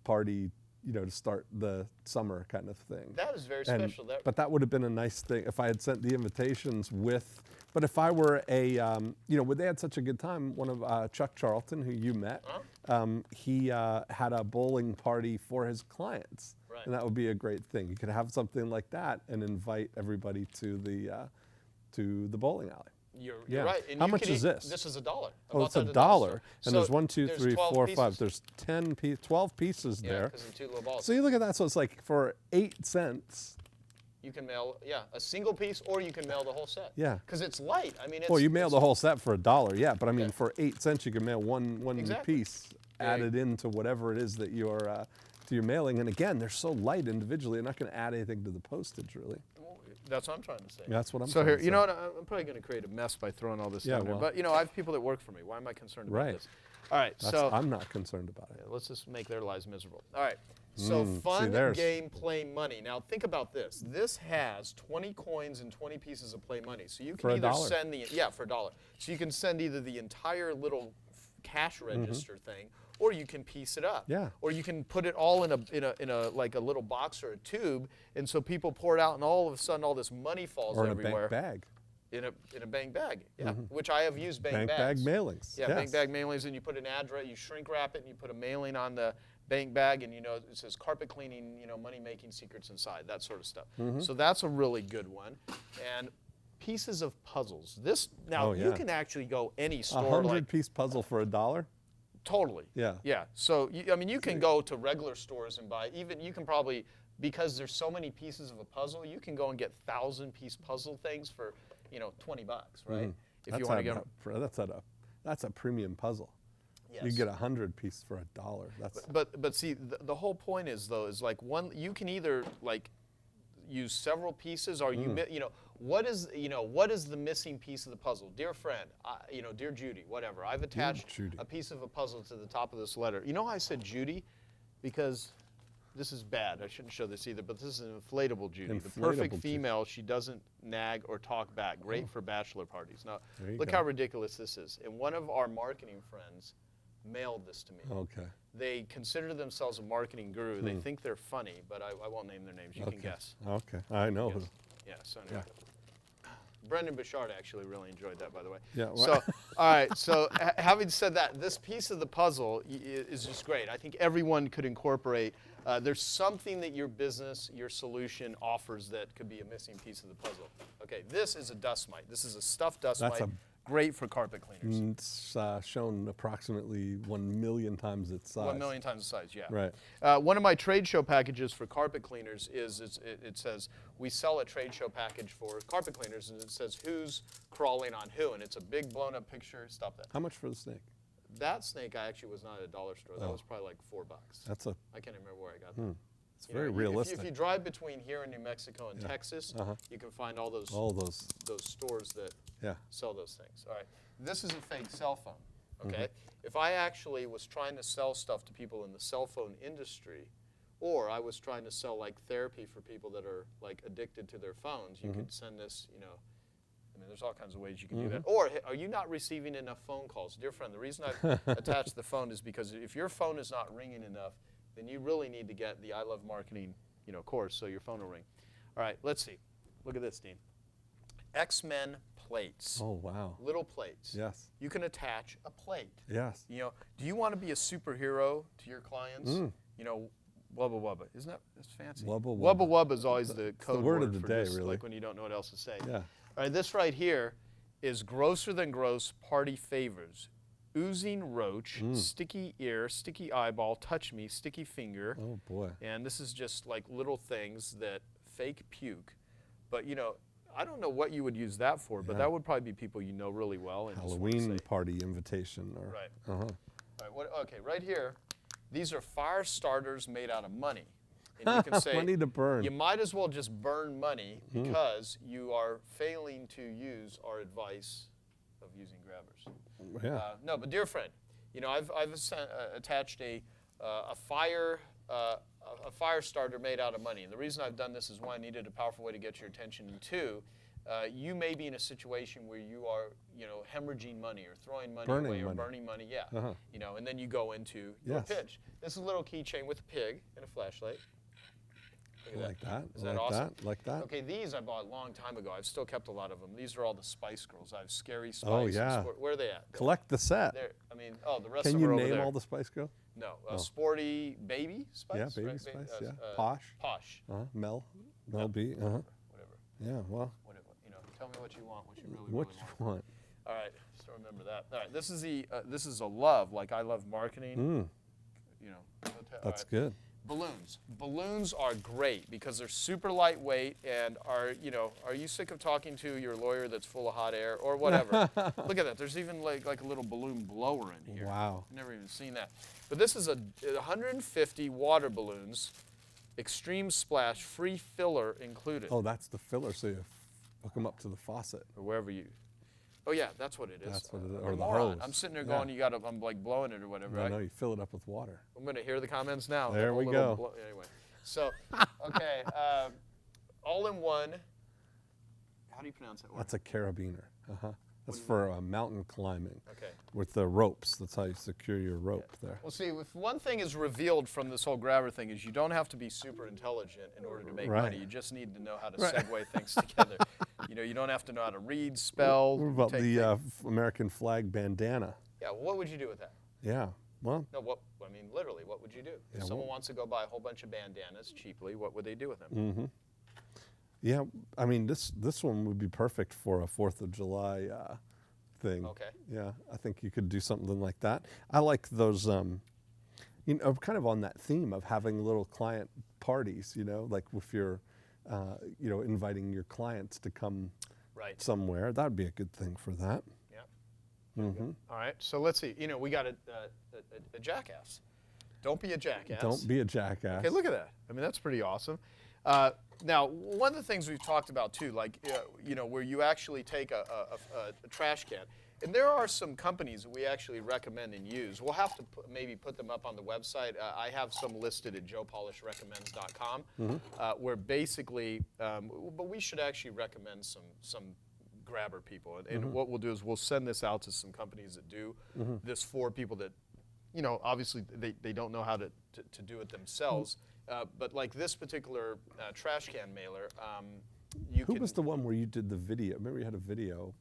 party, you know, to start the summer kind of thing. That is very And- special. But that would have been a nice thing if I had sent the invitations with. But if I were you know, they had such a good time. One of Chuck Charlton, who you met, he had a bowling party for his clients, Right. and that would be a great thing. You could have something like that and invite everybody to the bowling alley. You're Yeah. right. And How you much could is this? This is $1. I Oh, bought it's that at $1, the dollar store. and So there's 1, 2, there's 3, 12 4, pieces. 5. There's 12 pieces Yeah, there. because of 2 little balls. So you look at that. So it's like for 8 cents. You can mail, a single piece, or you can mail the whole set. Yeah. Because it's light. I mean, it's. Well, you mail it's- the whole set for $1, yeah. But I mean, Yeah. for 8 cents, you can mail one Exactly. piece Yeah. added into whatever it is that you're mailing. And again, they're so light individually. You're not going to add anything to the postage, really. That's what I'm trying to say. That's what I'm So trying here, to you say. know what? I'm probably going to create a mess by throwing all this Yeah, down there. well. But you know, I have people that work for me. Why am I concerned about Right. this? All right, so I'm not concerned about it. let's just make their lives miserable. All right. So fun there's- game play money. Now think about this. This has 20 coins and 20 pieces of play money. So you can For either $1. send for $1. So you can send either the entire little cash register thing, or you can piece it up. Yeah. Or you can put it all in a like a little box or a tube, and so people pour it out, and all of a sudden all this money falls Or in everywhere. a bank bag. In a bank bag, yeah. Which I have used bank Bank bags. bag mailings. Yeah, yes. bank bag mailings, and you put an address, you shrink wrap it, and you put a mailing on the bank bag, and you know it says carpet cleaning, you know, money making secrets inside, that sort of stuff. So that's a really good one. And pieces of puzzles. This now Oh, you yeah. can actually go any A store like 100-piece puzzle for $1? totally. Yeah. Yeah. So I mean, you can go to regular stores and buy. Even you can probably, because there's so many pieces of a puzzle, you can go and get 1,000-piece puzzle things for, you know, $20, right? If you want to get. That's a premium puzzle. Yes. You get 100 pieces for $1. That's But see, the whole point is though is like you can either like use several pieces, or you know what is the missing piece of the puzzle, dear friend, you know, dear Judy, whatever. I've attached Judy. a piece of a puzzle to the top of this letter. You know how I said Judy, because this is bad. I shouldn't show this either, but this is an inflatable Judy. The perfect Inflatable Judy. female. She doesn't nag or talk back. Great for bachelor parties. Now, There you look go. how ridiculous this is. And one of our marketing friends mailed this to me. okay. They consider themselves a marketing guru. They think they're funny, but I won't name their names. You can guess. Okay. I know. Yeah, so anyway. Brendan Bouchard actually really enjoyed that, by the way. Yeah, well- So, all right. So, having said that, this piece of the puzzle is just great. I think everyone could incorporate. There's something that your business, your solution offers that could be a missing piece of the puzzle. Okay, this is a dust mite. This is a stuffed dust mite. Great for carpet cleaners. It's shown approximately 1 million times its size. 1 million times the size, yeah. Right. One of my trade show packages for carpet cleaners is it says, we sell a trade show package for carpet cleaners, and it says who's crawling on who, and it's a big blown up picture. Stop that. How much for the snake? That snake I actually was not at a dollar store. That was probably like $4. That's a. I can't remember where I got that. It's very realistic. If you drive between here and New Mexico and Texas, you can find all those stores that sell those things. All right. This is a fake cell phone, okay? If I actually was trying to sell stuff to people in the cell phone industry, or I was trying to sell like therapy for people that are like addicted to their phones, you could send this, you know, I mean, there's all kinds of ways you can do that. Or are you not receiving enough phone calls? Dear friend, the reason I've attached the phone is because if your phone is not ringing enough, then you really need to get the I Love Marketing, you know, course so your phone will ring. All right, let's see. Look at this, Dean. X-Men plates. Oh, wow. Little plates. Yes. You can attach a plate. Yes. You know, do you want to be a superhero to your clients? You know, wubba wubba. Isn't that that's fancy? Wubba wubba. Wubba wubba is always the code word of the for day, just, really. like when you don't know what else to say. Yeah. All right, this right here is grosser than gross party favors. Oozing roach, sticky ear, sticky eyeball, touch me, sticky finger. Oh, boy. And this is just like little things that fake puke. But, you know, I don't know what you would use that for, but that would probably be people you know really well. And Halloween party invitation. Or, right. All right. Okay, right here, these are fire starters made out of money. And you can say, money to burn. You might as well just burn money because you are failing to use our advice of using grabbers. Yeah. No, but dear friend, you know, I've attached a fire starter made out of money, and the reason I've done this is one, I needed a powerful way to get your attention, and two, you may be in a situation where you are, you know, hemorrhaging money or throwing money away or burning money, you know, and then you go into your pitch. This is a little keychain with a pig and a flashlight. Like that. Is that awesome? Like that. Okay, these I bought a long time ago. I've still kept a lot of them. These are all the Spice Girls. I have Scary Spice. Oh, yeah. Where are they at? Collect the set. I mean, oh, the rest Can of them are you over there. name all the Spice Girls? No. Sporty Baby Spice? Yeah, Baby right? Spice, yeah. Posh. Posh. Mel B. Whatever. Yeah, well. Whatever. You know, tell me what you want, what you really, What really you want. All right, still remember that. All right, this is this is a love, like I Love Marketing. You know. That's good. Balloons. Balloons are great because they're super lightweight and are you sick of talking to your lawyer that's full of hot air or whatever? Look at that. There's even like a little balloon blower in here. Wow. I've never even seen that. But this is 150 water balloons, extreme splash, free filler included. Oh, that's the filler, so you hook them up to the faucet. Or wherever you. Oh yeah, that's what it is. That's what it is. Or the hose. I'm sitting there going, I'm like blowing it or whatever. No, you fill it up with water. I'm going to hear the comments now. There we go. Anyway, so, okay, all in one. How do you pronounce that word? That's a carabiner. That's for mountain climbing. Okay. With the ropes. That's how you secure your rope there. Well, see, if one thing is revealed from this whole grabber thing is you don't have to be super intelligent in order to make money. You just need to know how to segue things together. You know, you don't have to know how to read, spell. What about the American flag bandana? Yeah, well, what would you do with that? Yeah, well. No, I mean, literally, what would you do? If someone wants to go buy a whole bunch of bandanas cheaply, what would they do with them? Yeah, I mean, this one would be perfect for a 4th of July thing. Okay. Yeah, I think you could do something like that. I like those, you know, kind of on that theme of having little client parties, you know, like if you're, you know, inviting your clients to come somewhere. That would be a good thing for that. Yeah. All right, so let's see. You know, we got a jackass. Don't be a jackass. Don't be a jackass. Okay, look at that. I mean, that's pretty awesome. Now, one of the things we've talked about too, like, you know, where you actually take a trash can, and there are some companies that we actually recommend and use. We'll have to maybe put them up on the website. I have some listed at joepolishrecommends.com, where basically, but we should actually recommend some grabber people. And what we'll do is we'll send this out to some companies that do this for people that, you know, obviously they don't know how to do it themselves. But like this particular trash can mailer, you Who can, was the one where you did the video? Remember you had a video?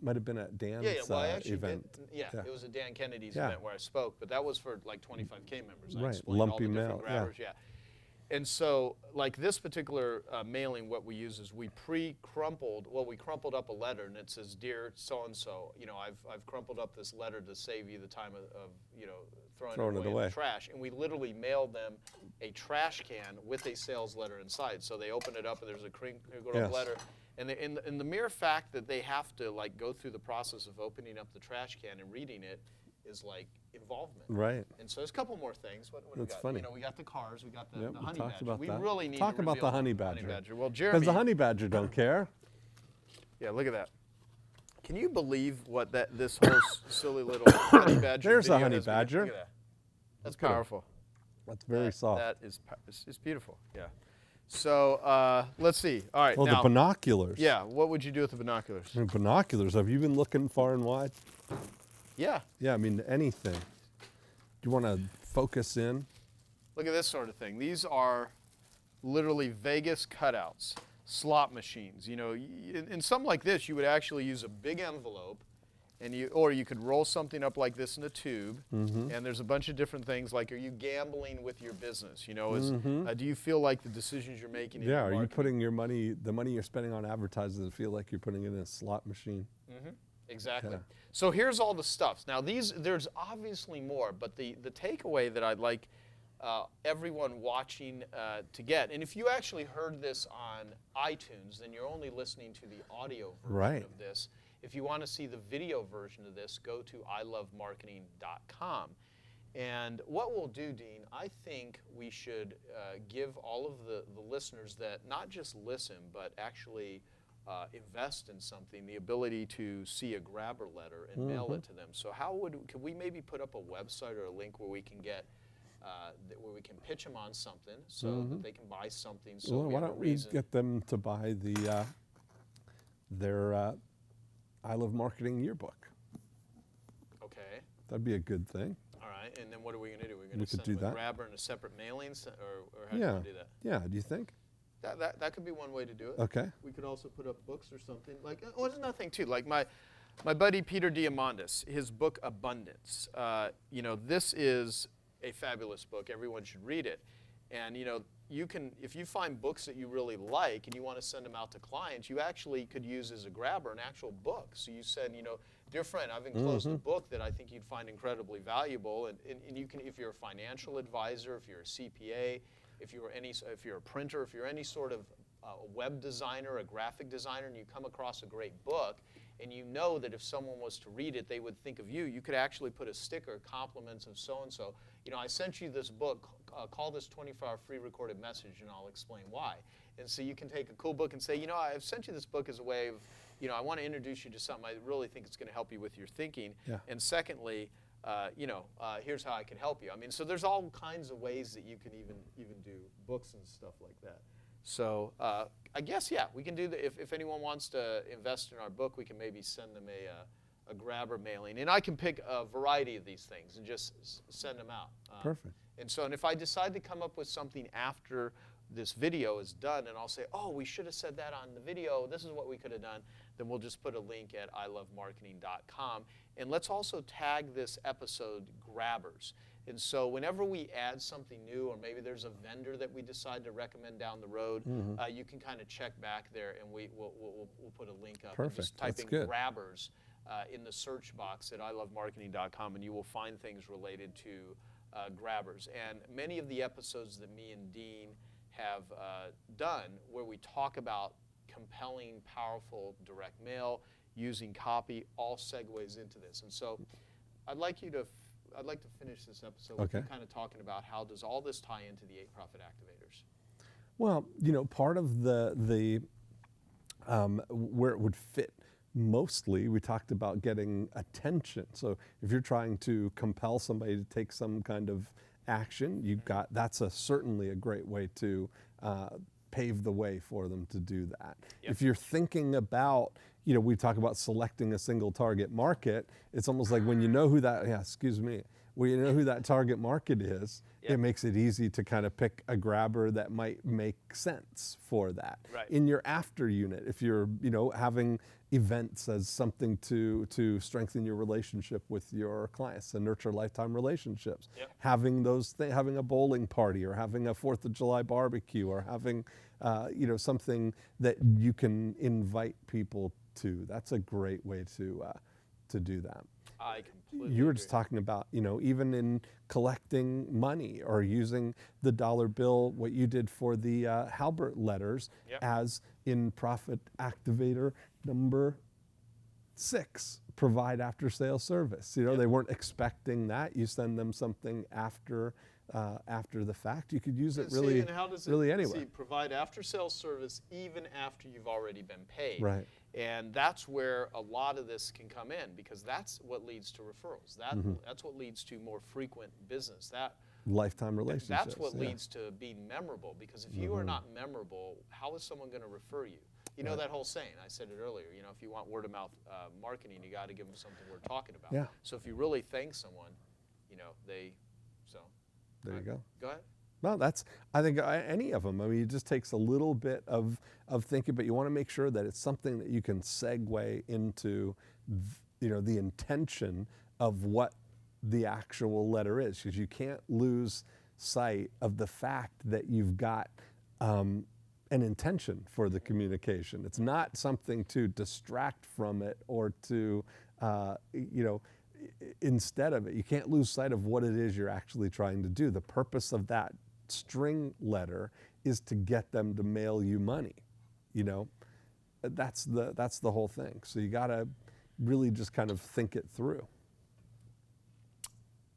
Might have been at Dan's well, I actually event. did, it was at Dan Kennedy's Yeah. event where I spoke, but that was for like 25K members. I Right, explained lumpy all the different mail, yeah. grabbers, And so, like this particular mailing, what we use is we crumpled up a letter, and it says, "Dear so-and-so, you know, I've crumpled up this letter to save you the time of you know, throwing it away in the trash." And we literally mailed them a trash can with a sales letter inside. So they open it up, and there's a crinkled up letter. And in the mere fact that they have to like go through the process of opening up the trash can and reading it is like involvement. Right. And so there's a couple more things. What do we got? Funny. You know, we got the cars, we got the Yep, honey talked badger. about We that. really need Talk to about reveal the honey badger. Well, Because Jeremy, the honey badger don't care. yeah, look at that. Can you believe what this whole silly little honey badger There's a video honey has been- badger. Look at that. That's powerful. That's very soft. That is it's beautiful. Yeah. So let's see. All right. Oh, now, the binoculars. yeah. What would you do with the binoculars? Binoculars. Have you been looking far and wide? Yeah. Yeah, I mean, anything. Do you want to focus in? Look at this sort of thing. These are literally Vegas cutouts, slot machines. You know, in something like this, you would actually use a big envelope, or you could roll something up like this in a tube. And there's a bunch of different things. Like, are you gambling with your business? You know, do you feel like the decisions you're making? In Yeah. your Are you marketing- putting your money, the money you're spending on advertising, to feel like you're putting it in a slot machine? Exactly. Yeah. So here's all the stuff. Now there's obviously more, but the takeaway that I'd like everyone watching to get, and if you actually heard this on iTunes, then you're only listening to the audio version of this. If you want to see the video version of this, go to ilovemarketing.com. And what we'll do, Dean, I think we should give all of the listeners that not just listen, but actually invest in something, the ability to see a grabber letter and mail it to them. So could we maybe put up a website or a link where we can get, where we can pitch them on something so that they can buy something? So Well, why don't we get them to buy their I Love Marketing yearbook? Okay. That'd be a good thing. All right. And then what are we going to do? We're going We to could send do them a that. grabber and a separate mailing, or how do you want to do that? Yeah. Do you think? That could be one way to do it. Okay. We could also put up books or something. Like, well, there's nothing too. Like my buddy Peter Diamandis, his book Abundance. You know, this is a fabulous book. Everyone should read it. And you know, if you find books that you really like and you want to send them out to clients, you actually could use as a grabber an actual book. So you send, you know, dear friend, I've enclosed a book that I think you'd find incredibly valuable. And you can, if you're a financial advisor, if you're a CPA, if you're a printer, if you're any sort of web designer, a graphic designer, and you come across a great book, and you know that if someone was to read it, they would think of you, you could actually put a sticker, compliments of so-and-so. You know, I sent you this book, call this 24-hour free recorded message, and I'll explain why. And so you can take a cool book and say, you know, I've sent you this book as a way of, you know, I want to introduce you to something I really think it's going to help you with your thinking. Yeah. And secondly, you know, here's how I can help you. I mean, so there's all kinds of ways that you can even do books and stuff like that. So I guess, yeah, we can do that. If anyone wants to invest in our book, we can maybe send them a grabber mailing. And I can pick a variety of these things and just send them out. Perfect. And if I decide to come up with something after this video is done, and I'll say, oh, we should have said that on the video, this is what we could have done, then we'll just put a link at ilovemarketing.com. And let's also tag this episode Grabbers. And so whenever we add something new, or maybe there's a vendor that we decide to recommend down the road, you can kind of check back there, and we'll put a link up. Perfect. And just type That's in good. Grabbers in the search box at ilovemarketing.com, and you will find things related to grabbers. And many of the episodes that me and Dean have done, where we talk about compelling, powerful direct mail, using copy, all segues into this. And so I'd like to finish this episode with kind of talking about how does all this tie into the 8 Profit Activators. Well, you know, part of the where it would fit mostly, we talked about getting attention. So if you're trying to compel somebody to take some kind of action, that's certainly a great way to pave the way for them to do that. Yep. If you're thinking about, you know, we talk about selecting a single target market, it's almost like when you know who that, Well, you know who that target market is. Yep. It makes it easy to kind of pick a grabber that might make sense for that. Right. In your after unit, if you're having events as something to strengthen your relationship with your clients and nurture lifetime relationships, yep. having having a bowling party or having a 4th of July barbecue or having something that you can invite people to. That's a great way to do that. I completely You were agree. just talking about, even in collecting money or using the dollar bill, what you did for the Halbert letters Yep. as in profit activator number 6, provide after sales service. Yep. They weren't expecting that. You send them something after the fact. You could use it really, and how does it, really anywhere. provide after sales service even after you've already been paid. Right. And that's where a lot of this can come in, because that's what leads to referrals. That's what leads to more frequent business. Lifetime relationships. That's what leads to being memorable, because if you are not memorable, how is someone going to refer you? You know that whole saying, I said it earlier, if you want word of mouth marketing, you got to give them something worth talking about. Yeah. So if you really thank someone, There you go. Go ahead. No, I think any of them. I mean, it just takes a little bit of thinking, but you want to make sure that it's something that you can segue into, the intention of what the actual letter is, because you can't lose sight of the fact that you've got an intention for the communication. It's not something to distract from it or to, instead of it. You can't lose sight of what it is you're actually trying to do. The purpose of that string letter is to get them to mail you money. That's the whole thing. So you got to really just kind of think it through.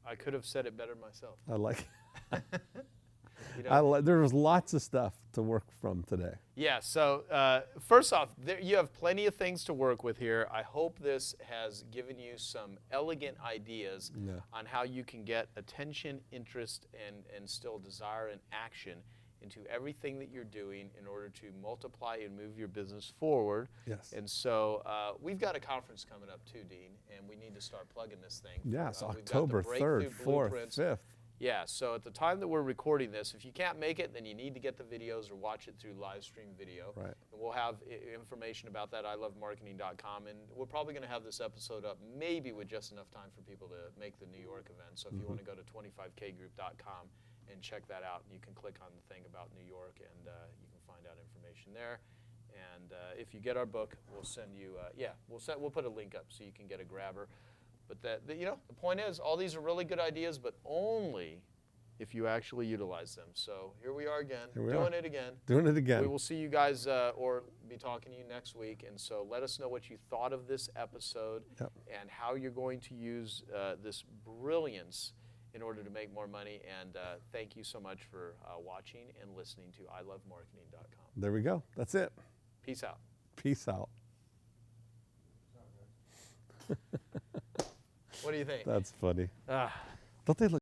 I could have said it better myself. I like there was lots of stuff to work from today. Yeah, so first off, you have plenty of things to work with here. I hope this has given you some elegant ideas on how you can get attention, interest, and instill desire and action into everything that you're doing in order to multiply and move your business forward. Yes. And so we've got a conference coming up too, Dean, and we need to start plugging this thing. Yes, We've got the October 3rd, Breakthrough 4th, Blueprints. 5th. Yeah, so at the time that we're recording this, if you can't make it, then you need to get the videos or watch it through live stream video. Right. And we'll have information about that, ilovemarketing.com, and we're probably going to have this episode up maybe with just enough time for people to make the New York event. So if you want to go to 25kgroup.com and check that out, you can click on the thing about New York, and you can find out information there. And if you get our book, we'll send you, we'll put a link up so you can get a grabber. But the point is, all these are really good ideas, but only if you actually utilize them. So here we are again, doing it again. Doing it again. We will see you guys or be talking to you next week. And so let us know what you thought of this episode and how you're going to use this brilliance in order to make more money. And thank you so much for watching and listening to ilovemarketing.com. There we go. That's it. Peace out. Peace out. What do you think? That's funny. Don't they look